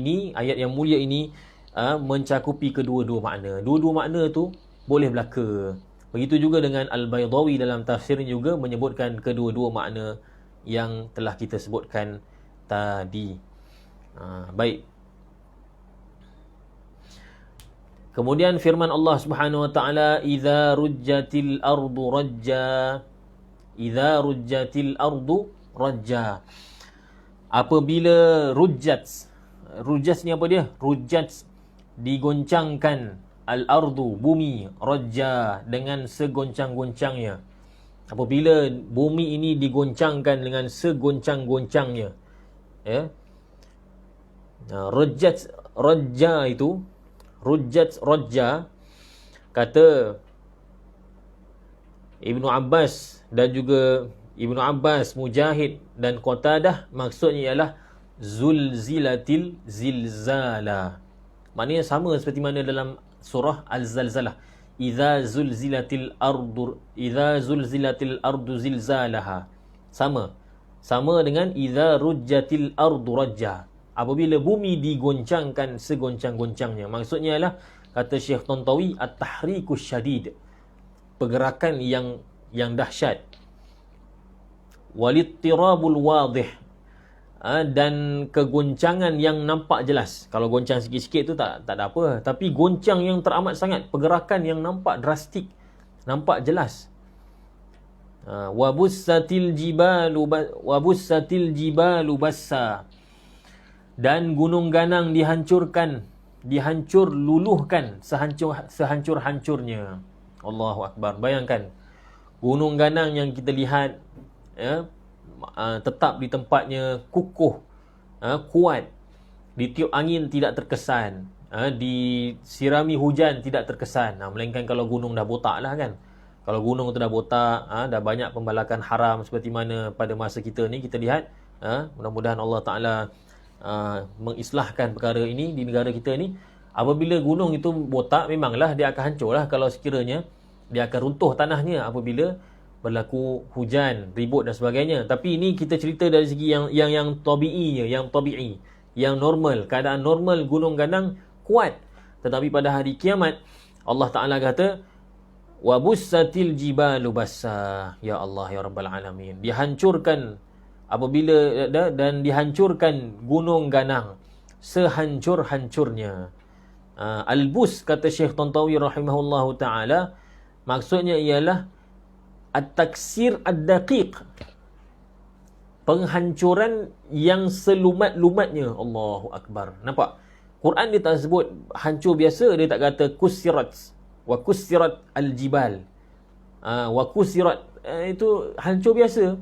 yang mulia ini mencakupi kedua-dua makna. Dua-dua makna tu boleh belaka. Begitu juga dengan Al-Baydawi dalam tafsirnya juga menyebutkan kedua-dua makna yang telah kita sebutkan tadi. Baik. Kemudian firman Allah Subhanahu wa taala, idza rujjatil ardu rajja. Idza rujjatil ardu rajja. Apabila rujjat ni apa dia? Rujjat, digoncangkan, al-ardu, bumi, rajja, dengan segoncang-goncangnya. Apabila bumi ini digoncangkan dengan segoncang-goncangnya, ya. Rajja itu, rajja, kata Ibnu Abbas dan juga Ibnu Abbas, Mujahid dan Qatadah, maksudnya ialah zulzilatil zilzala. Maknanya sama seperti mana dalam surah Al-Zalzalah. Idza zulzilatil ardu zilzalaha. Sama dengan idza rujjatil ardu rajja. Apabila bumi digoncangkan segoncang-goncangnya. Maksudnya ialah, kata Syekh Tantawi, at-tahrikus syadid, pergerakan yang dahsyat. Walittirabul wadih, dan kegoncangan yang nampak jelas. Kalau goncang sikit-sikit tu tak ada apa, tapi goncang yang teramat sangat, pergerakan yang nampak drastik, nampak jelas. Wabussatil jibalu bassa, dan gunung ganang dihancur luluhkan sehancur-hancurnya. Allahu Akbar. Bayangkan gunung ganang yang kita lihat, ya, tetap di tempatnya, kukuh, kuat, ditiup angin tidak terkesan. disirami hujan tidak terkesan. Melainkan kalau gunung dah botak lah kan. Kalau gunung tu dah botak, dah banyak pembalakan haram seperti mana pada masa kita ni kita lihat. Mudah-mudahan Allah Ta'ala mengislahkan perkara ini di negara kita ni. Apabila gunung itu botak, memanglah dia akan hancur lah kalau sekiranya dia akan runtuh tanahnya apabila berlaku hujan, ribut dan sebagainya. Tapi ini kita cerita dari segi yang tabi'inya, yang tabi'i, yang normal, keadaan normal gunung ganang kuat. Tetapi pada hari kiamat Allah Ta'ala kata wa bussatil jibalu bassa. Ya Allah, ya Rabbal Alamin, dihancurkan apabila dan dihancurkan gunung ganang sehancur-hancurnya. Al-bus, kata Syekh Tantawi rahimahullahu ta'ala, maksudnya ialah at-taksir ad-daqiq, penghancuran yang selumat-lumatnya. Allahu Akbar. Nampak? Quran dia tak sebut hancur biasa, dia tak kata kusirat wa kusirat al-jibal. Wa kusirat itu hancur biasa.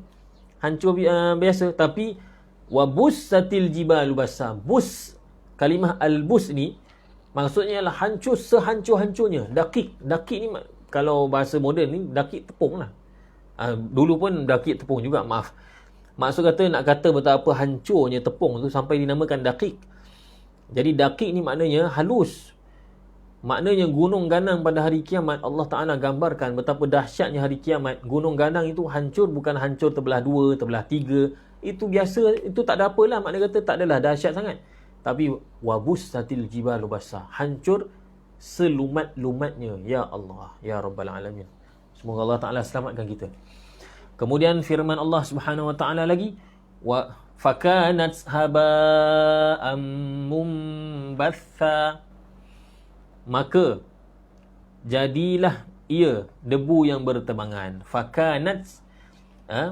Hancur biasa, tapi wa bussatil jibalu bassa. Bus, kalimah al-bus ni maksudnya ialah hancur sehancur-hancurnya. Daqiq ni kalau bahasa moden ni daqiq tepung lah. Dulu pun daqiq tepung juga, maaf. Maksud kata nak kata betapa hancurnya tepung tu sampai dinamakan daqiq. Jadi daqiq ni maknanya halus. Maknanya gunung ganang pada hari kiamat, Allah Ta'ala gambarkan betapa dahsyatnya hari kiamat. Gunung ganang itu hancur, bukan hancur terbelah dua, terbelah tiga. Itu biasa, itu tak ada apalah. Maknanya kata tak adalah dahsyat sangat. Tapi wabussatil jibalu bassa, hancur selumat-lumatnya. Ya Allah, ya Rabbal Alamin. Semoga Allah Ta'ala selamatkan kita. Kemudian firman Allah Subhanahu Wa Ta'ala lagi, wa fakanat haba'am mumbatha, maka jadilah ia debu yang berterbangan. Fakanat,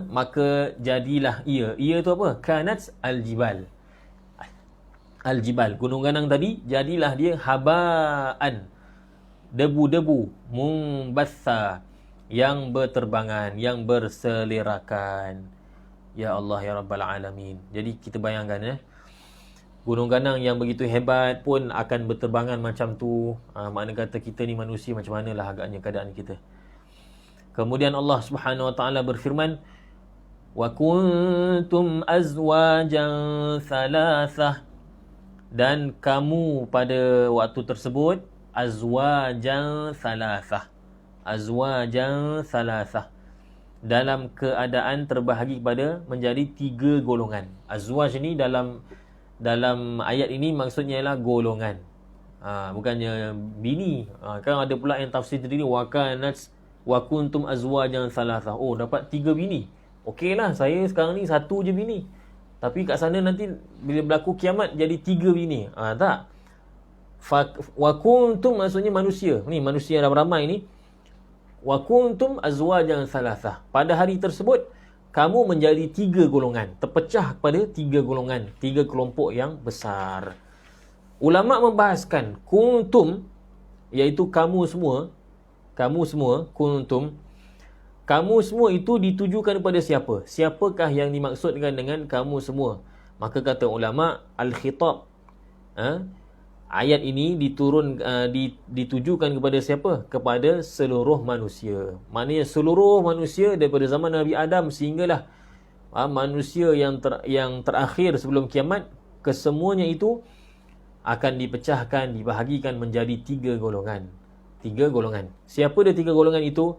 maka jadilah ia tu apa? Kanat al-jibal, al-jibal, gunung ganang tadi, jadilah dia haba'an, debu-debu, mumbatha, yang berterbangan, yang berselerakan. Ya Allah, ya Rabbal Alamin. Jadi kita bayangkan gunung ganang yang begitu hebat pun akan berterbangan macam tu. Makna kata kita ni manusia macam manalah agaknya keadaan kita. Kemudian Allah Subhanahu Wa Ta'ala berfirman, wa kuntum azwajan thalathah, dan kamu pada waktu tersebut azwajan thalathah, azwajan thalathah, dalam keadaan terbahagi kepada menjadi 3 golongan. Azwaj ni dalam ayat ini maksudnya ialah golongan, bukannya bini. Kan ada pula yang tafsir tadi ni wa kuntum azwajan thalathah, oh dapat 3 bini. Okeylah, saya sekarang ni 1 je bini, tapi kat sana nanti bila berlaku kiamat jadi 3 bini. Tak. Wa kuntum maksudnya manusia. Ni manusia ramai ni. Wa kuntum azwajan thalathah. Pada hari tersebut kamu menjadi 3 golongan, terpecah kepada 3 golongan, 3 kelompok yang besar. Ulama membahaskan kuntum iaitu kamu semua, kuntum, kamu semua itu ditujukan kepada siapa? Siapakah yang dimaksudkan dengan kamu semua? Maka kata ulama, al-khitab, ayat ini ditujukan kepada siapa? Kepada seluruh manusia. Maknanya seluruh manusia daripada zaman Nabi Adam sehinggalah manusia yang terakhir sebelum kiamat, kesemuanya itu akan dipecahkan, dibahagikan menjadi 3 golongan. 3 golongan. Siapa dia 3 golongan itu?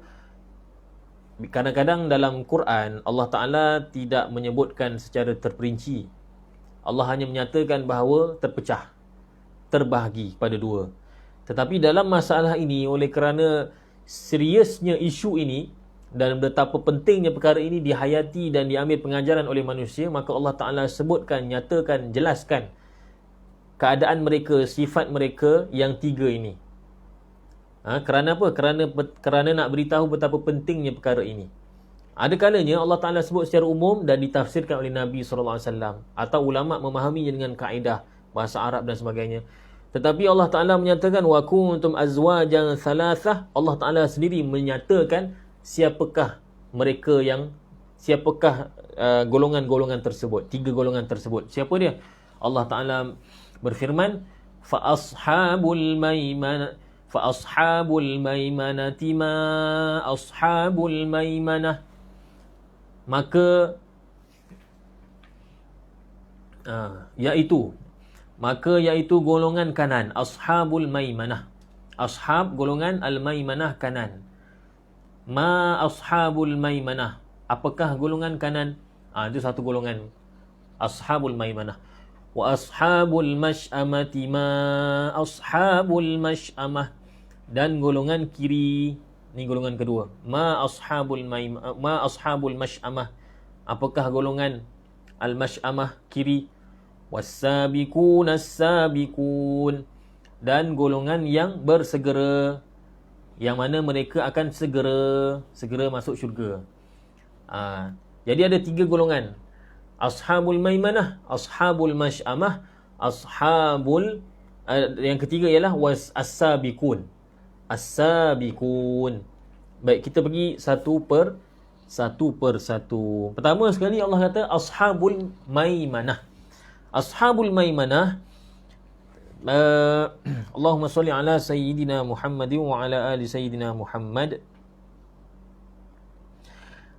Kadang-kadang dalam Quran Allah Ta'ala tidak menyebutkan secara terperinci. Allah hanya menyatakan bahawa terpecah, terbahagi pada 2. Tetapi dalam masalah ini, oleh kerana seriusnya isu ini dan betapa pentingnya perkara ini dihayati dan diambil pengajaran oleh manusia, maka Allah Ta'ala sebutkan, nyatakan, jelaskan keadaan mereka, sifat mereka yang 3 ini. Kerana apa? Kerana nak beritahu betapa pentingnya perkara ini. Ada kalanya Allah Ta'ala sebut secara umum dan ditafsirkan oleh Nabi SAW, atau ulama' memahaminya dengan kaedah bahasa Arab dan sebagainya. Tetapi Allah Ta'ala menyatakan wa kuntum azwajan thalathah. Allah Ta'ala sendiri menyatakan siapakah mereka yang, siapakah golongan-golongan tersebut, 3 golongan tersebut. Siapa dia? Allah Ta'ala berfirman, fa ashabul maimanati ma ashabul maimanah. Maka iaitu golongan kanan, ashabul maimanah. Ashab golongan al-maimanah kanan. Ma ashabul maimanah, apakah golongan kanan? Itu satu golongan, ashabul maimanah. Wa ashabul mash'amati ma ashabul mash'amah, dan golongan kiri, ni golongan kedua, ma ashabul mash'amah, apakah golongan al-mash'amah kiri. Was-sabiqun as-sabiqun, dan golongan yang bersegera, yang mana mereka akan segera masuk syurga. Jadi ada 3 golongan, ashabul maimanah, ashabul mash'amah, yang ketiga ialah as-sabiqun. As-sabiqun. Baik, kita pergi satu per satu. Pertama sekali Allah kata ashabul maimanah. Ashabul maimanah, Allahumma salli ala sayyidina Muhammadin wa ala ali sayyidina Muhammad.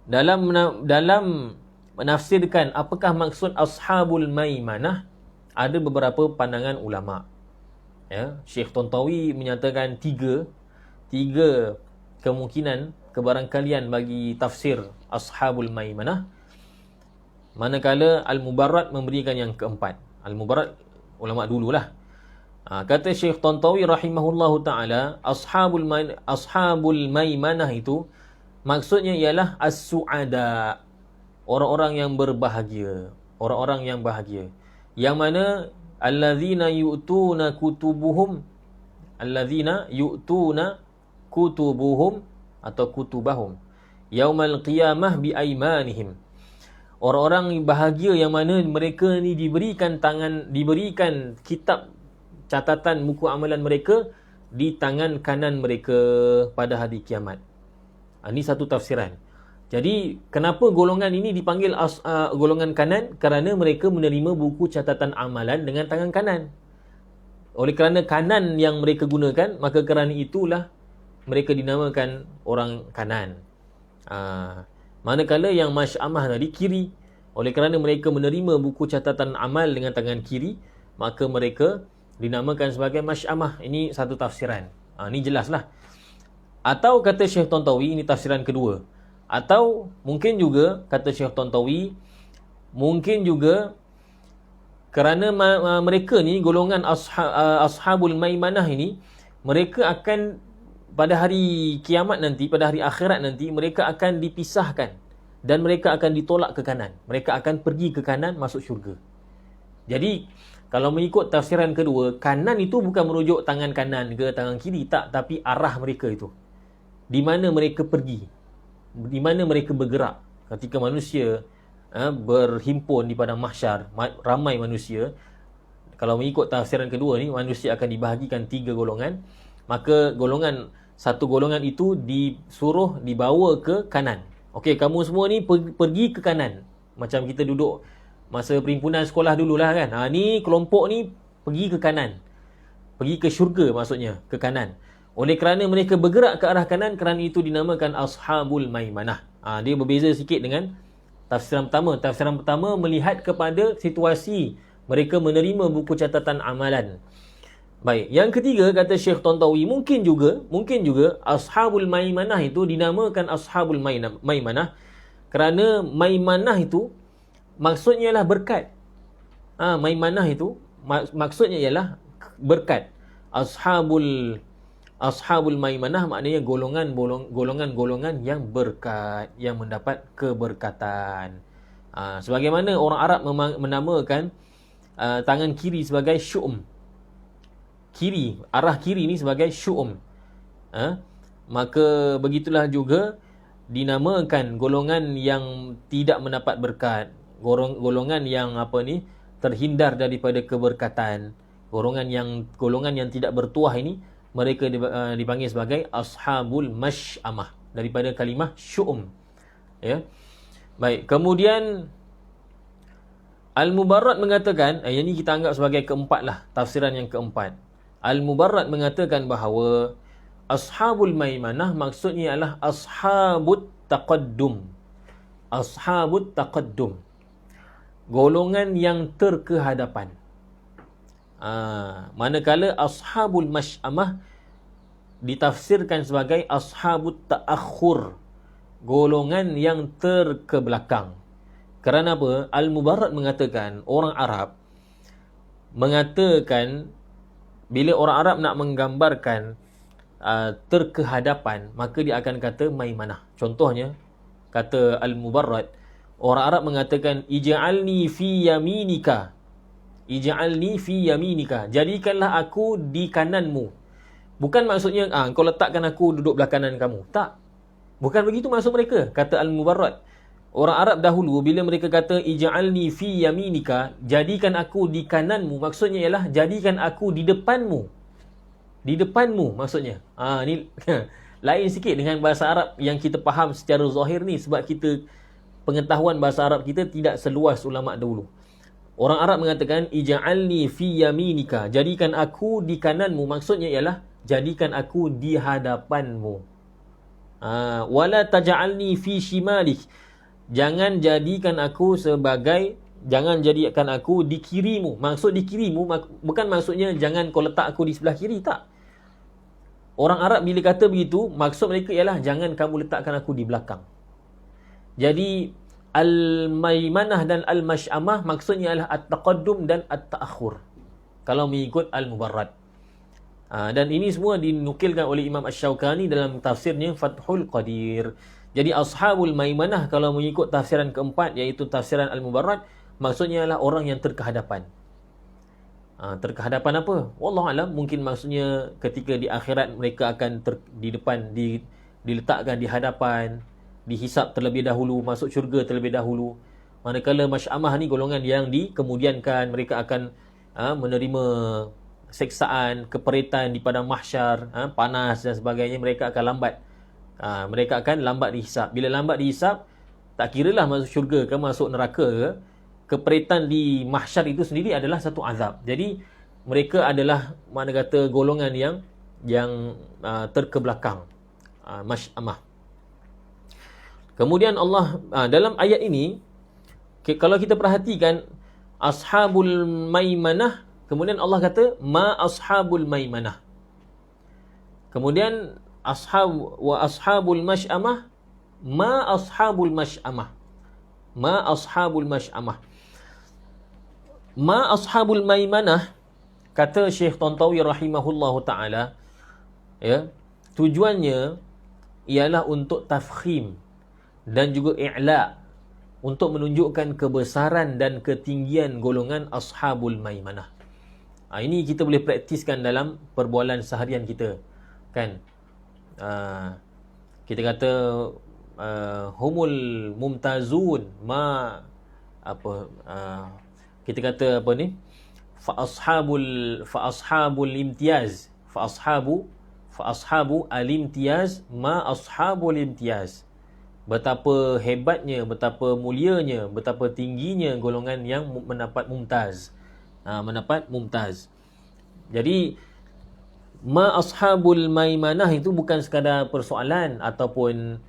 Dalam menafsirkan apakah maksud ashabul maimanah, ada beberapa pandangan ulama. Ya, Syekh Tantawi menyatakan tiga kemungkinan kebarangkalian bagi tafsir ashabul maimanah, manakala Al-Mubarrad memberikan yang keempat. Al-Mubarrad ulama dululah. Kata Syekh Tantawi rahimahullahu taala, ashabul maimanah itu maksudnya ialah as-su'ada, orang-orang yang berbahagia, orang-orang yang bahagia, yang mana allazina yu'tuna kutubuhum atau kutubahum yaumal qiyamah bi aimanihim. Orang-orang bahagia yang mana mereka ni diberikan kitab catatan buku amalan mereka di tangan kanan mereka pada hari kiamat. Ini satu tafsiran. Jadi kenapa golongan ini dipanggil golongan kanan? Kerana mereka menerima buku catatan amalan dengan tangan kanan. Oleh kerana kanan yang mereka gunakan, maka kerana itulah mereka dinamakan orang kanan. Manakala yang masy'amah tadi kiri, oleh kerana mereka menerima buku catatan amal dengan tangan kiri, maka mereka dinamakan sebagai masy'amah. Ini satu tafsiran. Ini jelaslah. Atau kata Syekh Tantawi, ini tafsiran kedua. Atau mungkin juga kata Syekh Tantawi, mungkin juga kerana mereka ni golongan ashabul maimanah ini, mereka akan pada hari kiamat nanti, pada hari akhirat nanti, mereka akan dipisahkan dan mereka akan ditolak ke kanan. Mereka akan pergi ke kanan masuk syurga. Jadi kalau mengikut tafsiran kedua, kanan itu bukan merujuk tangan kanan ke tangan kiri, tak, tapi arah mereka itu, di mana mereka pergi, di mana mereka bergerak. Ketika manusia berhimpun di padang mahsyar, ramai manusia, kalau mengikut tafsiran kedua ni, manusia akan dibahagikan 3 golongan. Maka satu golongan itu disuruh dibawa ke kanan. Okey, kamu semua ni pergi ke kanan. Macam kita duduk masa perimpunan sekolah dululah kan. Ni kelompok ni pergi ke kanan, pergi ke syurga, maksudnya ke kanan. Oleh kerana mereka bergerak ke arah kanan, kerana itu dinamakan ashabul maimanah. Dia berbeza sikit dengan tafsiran pertama. Tafsiran pertama melihat kepada situasi mereka menerima buku catatan amalan. Baik, yang ketiga kata Syekh Tantawi, mungkin juga ashabul maimanah itu dinamakan ashabul maimanah kerana maimanah itu maksudnya ialah berkat. Maimanah itu maksudnya ialah berkat. Ashabul maimanah maknanya golongan yang berkat, yang mendapat keberkatan. Sebagaimana orang Arab menamakan tangan kiri sebagai syu'um. Arah kiri ni sebagai syu'um. Maka begitulah juga dinamakan golongan yang tidak mendapat berkat, golongan yang terhindar daripada keberkatan, golongan yang tidak bertuah ini, mereka dipanggil sebagai ashabul mash'amah, daripada kalimah syu'um. Ya. Baik, kemudian Al-Mubarrad mengatakan, yang ini kita anggap sebagai keempat lah, tafsiran yang keempat. Al-Mubarrad mengatakan bahawa Ashabul Maimanah maksudnya adalah Ashabut Taqaddum. Ashabut Taqaddum. Golongan yang terkehadapan. Manakala Ashabul Mash'amah ditafsirkan sebagai Ashabut Ta'akhur. Golongan yang terkebelakang. Kerana apa? Al-Mubarrad mengatakan, orang Arab mengatakan, bila orang Arab nak menggambarkan terkehadapan, maka dia akan kata maimanah. Contohnya, kata Al-Mubarrad, orang Arab mengatakan, ij'alni fi yaminika. Ij'alni fi yaminika. Jadikanlah aku di kananmu. Bukan maksudnya, kau letakkan aku duduk belah kanan kamu. Tak. Bukan begitu maksud mereka, kata Al-Mubarrad. Orang Arab dahulu bila mereka kata ij'alni fi yaminika, jadikan aku di kananmu, maksudnya ialah jadikan aku di depanmu. Di depanmu maksudnya. Ni lain sikit dengan bahasa Arab yang kita faham secara zahir ni, sebab kita pengetahuan bahasa Arab kita tidak seluas ulama dahulu. Orang Arab mengatakan ij'alni fi yaminika, jadikan aku di kananmu, maksudnya ialah jadikan aku di hadapanmu. Wala taj'alni fi shimalik, jangan jadikan aku di kirimu. Maksud di kirimu bukan maksudnya jangan kau letak aku di sebelah kiri, tak. Orang Arab bila kata begitu, maksud mereka ialah jangan kamu letakkan aku di belakang. Jadi Al-Maimanah dan Al-Mash'amah maksudnya adalah At-Taqaddum dan At-Ta'akhur, kalau mengikut Al-Mubarrad. Dan ini semua dinukilkan oleh Imam Asy-Syaukani dalam tafsirnya Fathul Qadir. Jadi Ashabul Maimanah kalau mengikut tafsiran keempat, iaitu tafsiran Al-Mubarrad, maksudnya adalah orang yang terkehadapan. Terkehadapan apa? Wallahualam, mungkin maksudnya ketika di akhirat mereka akan di depan, diletakkan di hadapan, dihisap terlebih dahulu, masuk syurga terlebih dahulu. Manakala Mash'amah ni golongan yang dikemudiankan, mereka akan menerima seksaan, keperitan di padang mahsyar, panas dan sebagainya, mereka akan lambat. Mereka akan lambat dihisap. Bila lambat dihisap, tak kiralah masuk syurga ke masuk neraka ke, keperitan di mahsyar itu sendiri adalah satu azab. Jadi mereka adalah mana kata golongan yang terkebelakang, Mash'amah. Kemudian Allah dalam ayat ini, kalau kita perhatikan Ashabul Maimanah, kemudian Allah kata ma ashabul maimanah. Kemudian ashabul mash'amah, ma ashabul mash'amah. Ma ashabul mash'amah. Ma ashabul maimanah, kata Syekh Tantawi rahimahullahu taala, tujuannya ialah untuk tafkhim dan juga i'la, untuk menunjukkan kebesaran dan ketinggian golongan ashabul maimanah. Ini kita boleh praktiskan dalam perbualan seharian kita, kan? Kita kata humul mumtazun, kita kata apa ni, fa ashabul imtiyaz, fa ashabu al-imtiyaz, ma ashabul imtiyaz. Betapa hebatnya, betapa mulianya, betapa tingginya golongan yang mendapat mumtaz. Mendapat mumtaz. Jadi ma ashabul maimanah itu bukan sekadar persoalan ataupun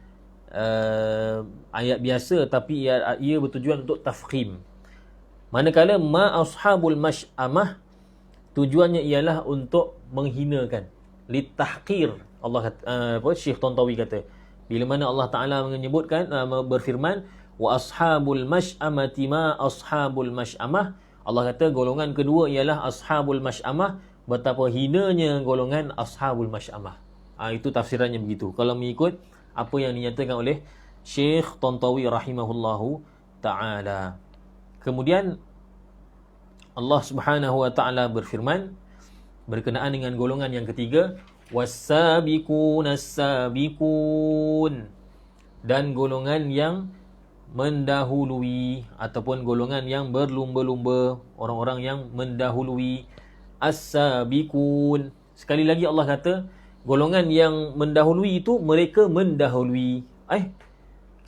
ayat biasa, tapi ia bertujuan untuk tafkhim. Manakala ma ashabul mash'amah, tujuannya ialah untuk menghinakan, litahqir. Allah kata, Syekh Tantawi kata, bila mana Allah Ta'ala menyebutkan, berfirman, wa ashabul mash'amati ma ashabul mash'amah, Allah kata golongan kedua ialah ashabul mash'amah, betapa hinanya golongan ashabul mash'amah. Itu tafsirannya begitu, kalau mengikut apa yang dinyatakan oleh Syekh Tantawi rahimahullahu ta'ala. Kemudian Allah Subhanahu wa ta'ala berfirman berkenaan dengan golongan yang ketiga, was-sabiqun, dan golongan yang mendahului ataupun golongan yang berlumba-lumba, orang-orang yang mendahului. As-sabiqun, sekali lagi Allah kata golongan yang mendahului itu mereka mendahului.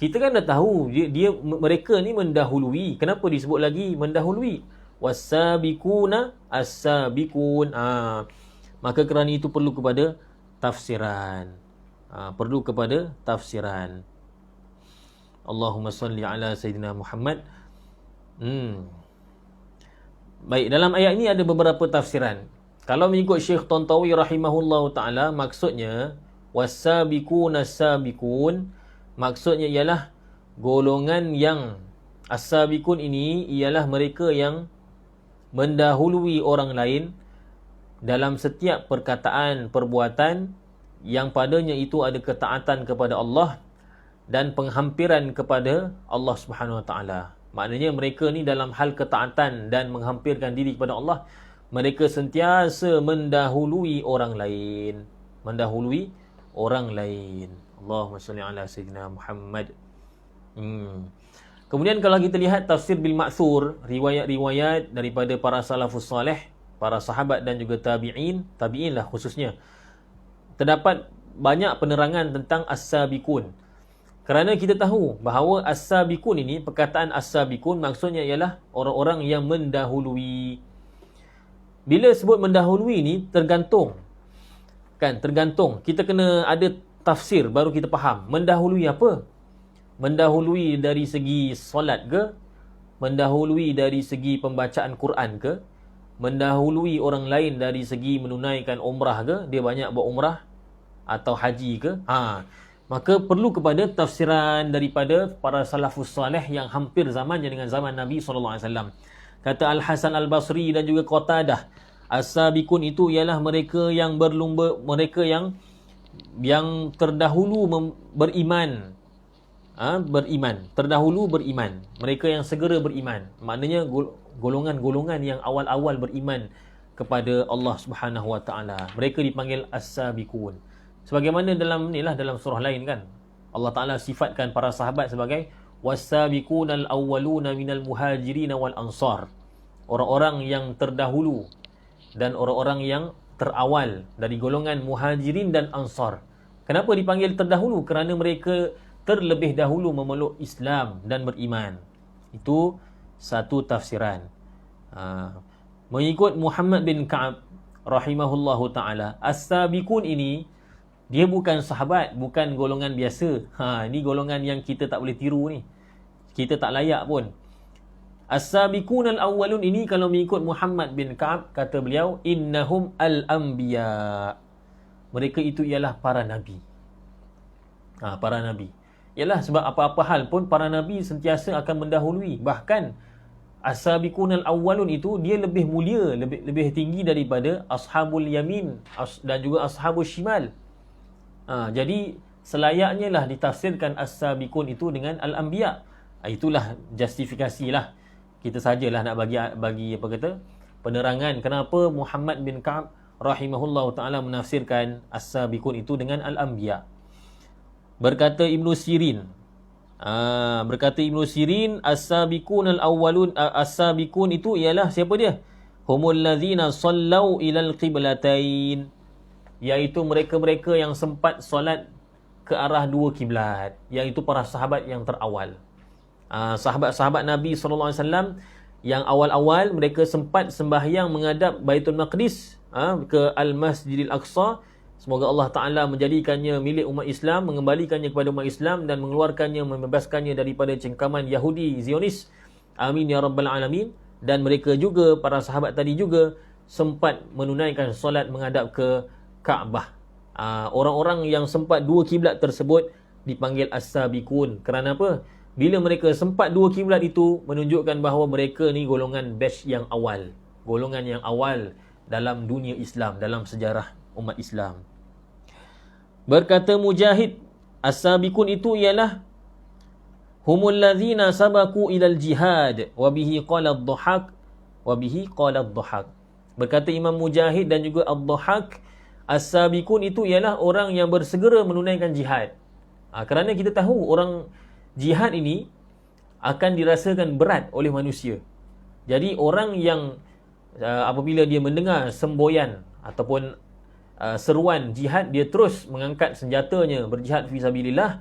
Kita kan dah tahu mereka ni mendahului. Kenapa disebut lagi mendahului? Was-sabiquna as-sabiqun. Maka kerana itu perlu kepada tafsiran. Perlu kepada tafsiran. Allahumma salli ala Sayyidina Muhammad. Baik, dalam ayat ini ada beberapa tafsiran. Kalau mengikut Syekh Tantawi rahimahullahu ta'ala, maksudnya was-sabiquna as-sabiqun, maksudnya ialah golongan yang as-sabiqun ini ialah mereka yang mendahului orang lain dalam setiap perkataan, perbuatan yang padanya itu ada ketaatan kepada Allah dan penghampiran kepada Allah Subhanahu Wa Taala. Maknanya mereka ni dalam hal ketaatan dan menghampirkan diri kepada Allah, mereka sentiasa mendahului orang lain. Mendahului orang lain. Allahumma salli ala Sayyidina Muhammad. Kemudian kalau kita lihat tafsir bil ma'thur, riwayat-riwayat daripada para salafus salih, para sahabat dan juga tabi'in lah khususnya, terdapat banyak penerangan tentang as-sabiqun. Kerana kita tahu bahawa as-sabiqun ini, perkataan as-sabiqun maksudnya ialah orang-orang yang mendahului. Bila sebut mendahului ni tergantung. Tergantung. Kita kena ada tafsir baru kita faham. Mendahului apa? Mendahului dari segi solat ke? Mendahului dari segi pembacaan Quran ke? Mendahului orang lain dari segi menunaikan umrah ke? Dia banyak buat umrah atau haji ke? Maka perlu kepada tafsiran daripada para salafus salih yang hampir zamannya dengan zaman Nabi SAW. Kata Al-Hasan Al-Basri dan juga Qatadah, as-sabiqun itu ialah mereka yang berlumba, mereka yang terdahulu beriman. Terdahulu beriman. Mereka yang segera beriman. Maknanya golongan-golongan yang awal-awal beriman kepada Allah Subhanahu Wa Taala. Mereka dipanggil as-sabiqun. Sebagaimana dalam surah lain kan, Allah Ta'ala sifatkan para sahabat sebagai was-sabiqunal awwaluna minal muhajirin wal ansar. Orang-orang yang terdahulu dan orang-orang yang terawal dari golongan muhajirin dan ansar. Kenapa dipanggil terdahulu? Kerana mereka terlebih dahulu memeluk Islam dan beriman. Itu satu tafsiran. Mengikut Muhammad bin Ka'ab rahimahullahu ta'ala, as-sabiqun ini dia bukan sahabat, bukan golongan biasa. Ini golongan yang kita tak boleh tiru ni. Kita tak layak pun. As-sabiqun al-awwalun ini kalau mengikut Muhammad bin Ka'ab, kata beliau, innahum al-anbiya. Mereka itu ialah para nabi. Para nabi. Ialah sebab apa-apa hal pun para nabi sentiasa akan mendahului. Bahkan as-sabiqun al-awwalun itu dia lebih mulia, lebih tinggi daripada ashabul yamin dan juga ashabul shimal. Jadi selayaknya lah ditafsirkan as-sabiqun itu dengan al-anbiya. Itulah justifikasilah. Kita sajalah nak bagi apa kata penerangan kenapa Muhammad bin Ka'ab rahimahullahu taala menafsirkan as-sabiqun itu dengan al-anbiya. Berkata Ibnu Sirin, as-sabiqun al-awwalun, as-sabiqun itu ialah siapa dia? Humul ladzina sallau ilal qiblatain, iaitu mereka-mereka yang sempat solat ke arah dua kiblat, iaitu para sahabat yang terawal. Sahabat-sahabat Nabi SAW yang awal-awal mereka sempat sembahyang menghadap Baitul Maqdis, ke Al-Masjidil Aqsa. Semoga Allah Ta'ala menjadikannya milik umat Islam, mengembalikannya kepada umat Islam dan mengeluarkannya, membebaskannya daripada cengkaman Yahudi Zionis. Amin ya Rabbal Alamin. Dan mereka juga, para sahabat tadi juga sempat menunaikan solat menghadap ke Kaabah. Orang-orang yang sempat dua kiblat tersebut dipanggil as-sabiqun. Kerana apa? Bila mereka sempat dua kiblat itu, menunjukkan bahawa mereka ni golongan batch yang awal. Golongan yang awal dalam dunia Islam, dalam sejarah umat Islam. Berkata Mujahid, as-sabiqun itu ialah humul ladzina sabaku ilal jihad wa bihi qala ad-dhahak wa bihi qala ad-dhahak. Berkata Imam Mujahid dan juga ad-dhahak, as-sabiqun itu ialah orang yang bersegera menunaikan jihad. Kerana kita tahu orang jihad ini akan dirasakan berat oleh manusia. Jadi orang yang apabila dia mendengar semboyan ataupun seruan jihad, dia terus mengangkat senjatanya berjihad fi sabilillah,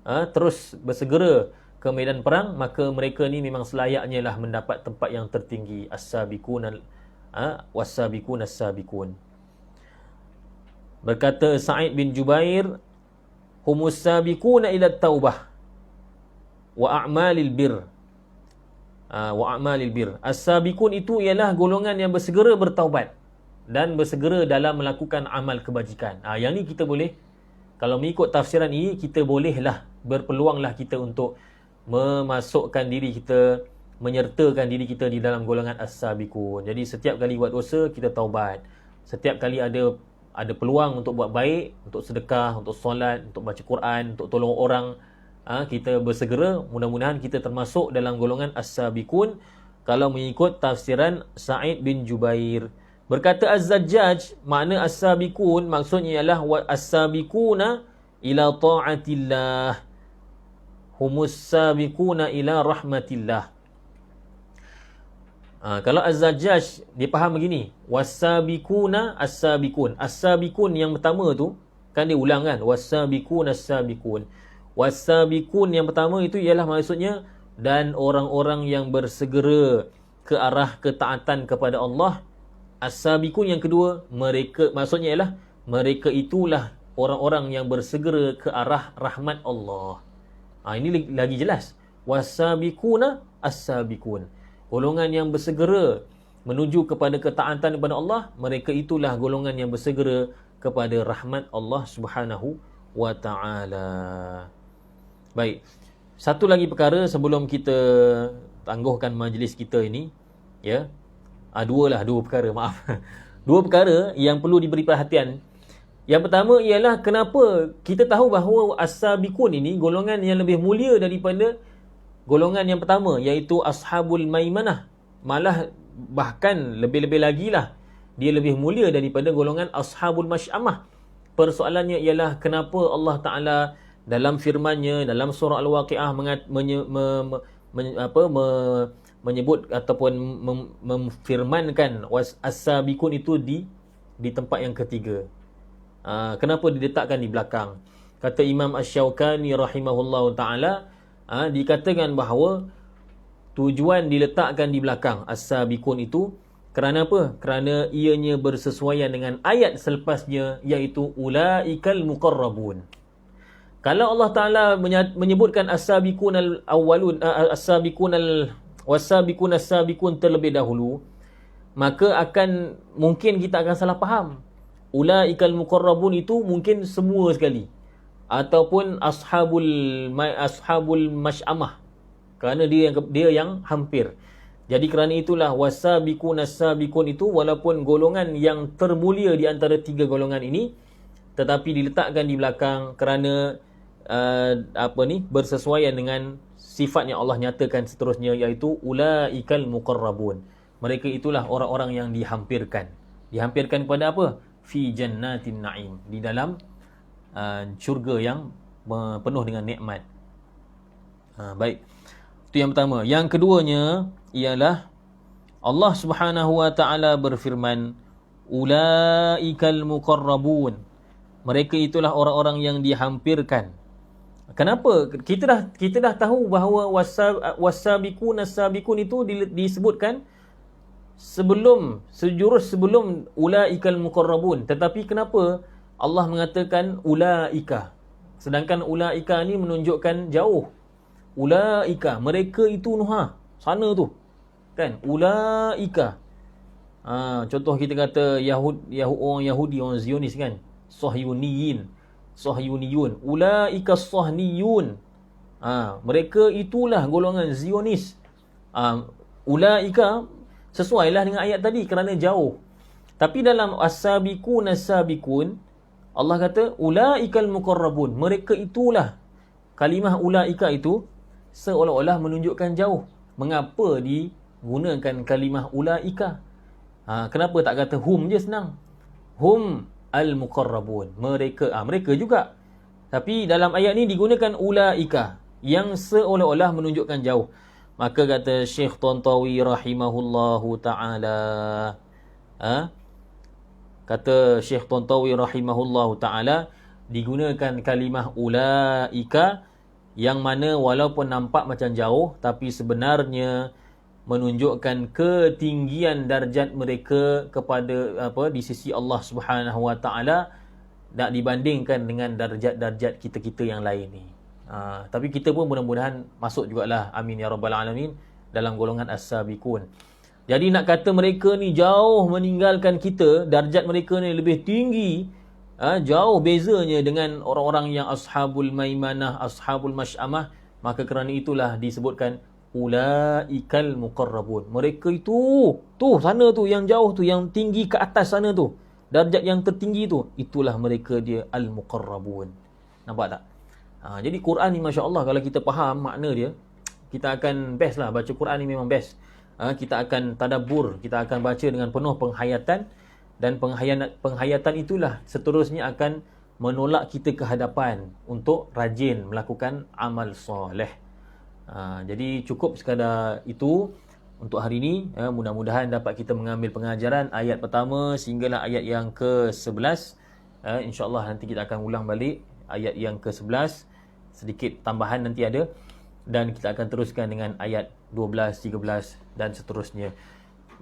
terus bersegera ke medan perang, maka mereka ni memang selayaknya lah mendapat tempat yang tertinggi. As-sabiqun was-sabiqun as-sabiqun. Berkata Sa'id bin Jubair, humus sabiquna ila taubah wa a'malil bir. As-sabiqun itu ialah golongan yang bersegera bertaubat dan bersegera dalam melakukan amal kebajikan. Yang ni kita boleh, kalau mengikut tafsiran ini, kita bolehlah, berpeluanglah kita untuk memasukkan diri kita, menyertakan diri kita di dalam golongan as-sabiqun. Jadi setiap kali buat dosa, kita taubat. Setiap kali ada peluang untuk buat baik, untuk sedekah, untuk solat, untuk baca Quran, untuk tolong orang, kita bersegera. Mudah-mudahan kita termasuk dalam golongan as-sabiqun kalau mengikut tafsiran Sa'id bin Jubair. Berkata Az-Zajjaj, makna as-sabiqun maksudnya ialah as-sabiquna ila ta'atillah, humus sabiquna ila rahmatillah. Kalau Az-Zajjaj dia faham begini, was-sabiquna as-sabiqun. As-sabiqun yang pertama tu kan dia ulang kan, was-sabiqun as-sabiqun. Was-sabiqun yang pertama itu ialah maksudnya dan orang-orang yang bersegera ke arah ketaatan kepada Allah. As-sabiqun yang kedua, mereka maksudnya ialah mereka itulah orang-orang yang bersegera ke arah rahmat Allah. Ini lagi jelas. Was-sabiquna as-sabiqun. Golongan yang bersegera menuju kepada ketaatan kepada Allah, mereka itulah golongan yang bersegera kepada rahmat Allah Subhanahu wa ta'ala. Baik. Satu lagi perkara sebelum kita tangguhkan majlis kita ini, ya. Dua perkara, maaf. Dua perkara yang perlu diberi perhatian. Yang pertama ialah kenapa kita tahu bahawa as-sabiqun ini golongan yang lebih mulia daripada golongan yang pertama, iaitu ashabul maimanah. Malah bahkan lebih-lebih lagi lah, dia lebih mulia daripada golongan ashabul masy'amah. Persoalannya ialah kenapa Allah Ta'ala dalam firman-Nya dalam surah Al-Waqi'ah menyebut ataupun memfirmankan as-sabiqun itu di tempat yang ketiga. Kenapa diletakkan di belakang? Kata Imam Asy-Syaukani rahimahullahu ta'ala, dikatakan bahawa tujuan diletakkan di belakang as-sabiqun itu kerana apa? Kerana ianya bersesuaian dengan ayat selepasnya, iaitu ulaikal muqarrabun. Kalau Allah Ta'ala menyebutkan as-sabiqun al-awwalun, was-sabiqun as-sabiqun terlebih dahulu, maka mungkin kita akan salah faham. Ulaikal muqarrabun itu mungkin semua sekali, ataupun ashabul masy'amah, kerana dia yang hampir. Jadi kerana itulah was-sabiqun as-sabiqun itu walaupun golongan yang termulia di antara tiga golongan ini, tetapi diletakkan di belakang kerana bersesuaian dengan sifat yang Allah nyatakan seterusnya, iaitu ulaikal muqarrabun. Mereka itulah orang-orang yang dihampirkan. Dihampirkan kepada apa? Fi jannatin na'im, di dalam syurga yang penuh dengan nikmat. Baik. Itu yang pertama. Yang keduanya ialah Allah Subhanahu wa taala berfirman, ulaikal muqarrabun. Mereka itulah orang-orang yang dihampirkan. Kenapa? Kita dah tahu bahawa was-sabiqun as-sabiqun itu disebutkan sejurus sebelum ulaikal muqarrabun. Tetapi kenapa Allah mengatakan ulaika, sedangkan ulaika ni menunjukkan jauh. Ulaika, mereka itu sana tu. Kan? Ulaika. Contoh kita kata orang Yahudi, orang Zionis kan? Sahyuniyun. Ulaika sahniyun. Mereka itulah golongan Zionis. Ulaika sesuailah dengan ayat tadi kerana jauh. Tapi dalam as-sabiqun as-sabiqun, Allah kata ulaikal muqarrabun. Mereka itulah. Kalimah ulaika itu seolah-olah menunjukkan jauh. Mengapa digunakan kalimah ulaika? Kenapa tak kata hum je senang? Hum al-muqarrabun. Mereka juga. Tapi dalam ayat ni digunakan ulaika yang seolah-olah menunjukkan jauh. Maka kata Syekh Tantawi rahimahullahu ta'ala, kata Syekh Tantawi rahimahullahu ta'ala, digunakan kalimah ulaika yang mana walaupun nampak macam jauh tapi sebenarnya menunjukkan ketinggian darjat mereka kepada di sisi Allah Subhanahu Wa Taala, nak dibandingkan dengan darjat-darjat kita-kita yang lain ni. Tapi kita pun mudah-mudahan masuk jugalah, amin ya rabbal alamin, dalam golongan as-sabiqun. Jadi nak kata mereka ni jauh meninggalkan kita, darjat mereka ni lebih tinggi, jauh bezanya dengan orang-orang yang ashabul maimanah, ashabul masy'amah, maka kerana itulah disebutkan ulaikal muqarrabun. Mereka itu, sana tu yang jauh tu, yang tinggi ke atas sana tu, darjat yang tertinggi tu, itulah mereka dia al-muqarrabun. Nampak tak? Jadi Quran ni masya-Allah, kalau kita faham makna dia, kita akan best lah. Baca Quran ni memang best. Kita akan tadabbur, kita akan baca dengan penuh penghayatan, dan penghayatan itulah seterusnya akan menolak kita ke hadapan untuk rajin melakukan amal soleh. Jadi cukup sekadar itu untuk hari ini. Mudah-mudahan dapat kita mengambil pengajaran ayat pertama sehinggalah ayat yang ke-11. InsyaAllah nanti kita akan ulang balik ayat yang ke-11, sedikit tambahan nanti ada, dan kita akan teruskan dengan ayat 12, 13 dan seterusnya.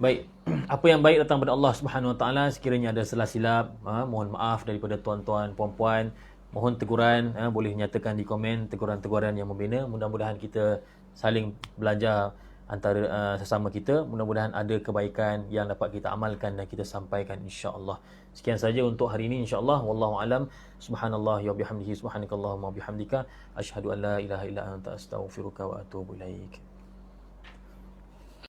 Baik, apa yang baik datang daripada Allah Subhanahu Wa Taala. Sekiranya ada salah silap, mohon maaf daripada tuan-tuan, puan-puan. Mohon teguran, boleh nyatakan di komen teguran-teguran yang membina. Mudah-mudahan kita saling belajar antara sesama kita. Mudah-mudahan ada kebaikan yang dapat kita amalkan dan kita sampaikan, insya-Allah. Sekian saja untuk hari ini, insya-Allah. Wallahu alam. Subhanallah wa bihamdihi, subhanakallahumma wa bihamdika, asyhadu an la ilaha illa anta, astaghfiruka wa atubu ilaik.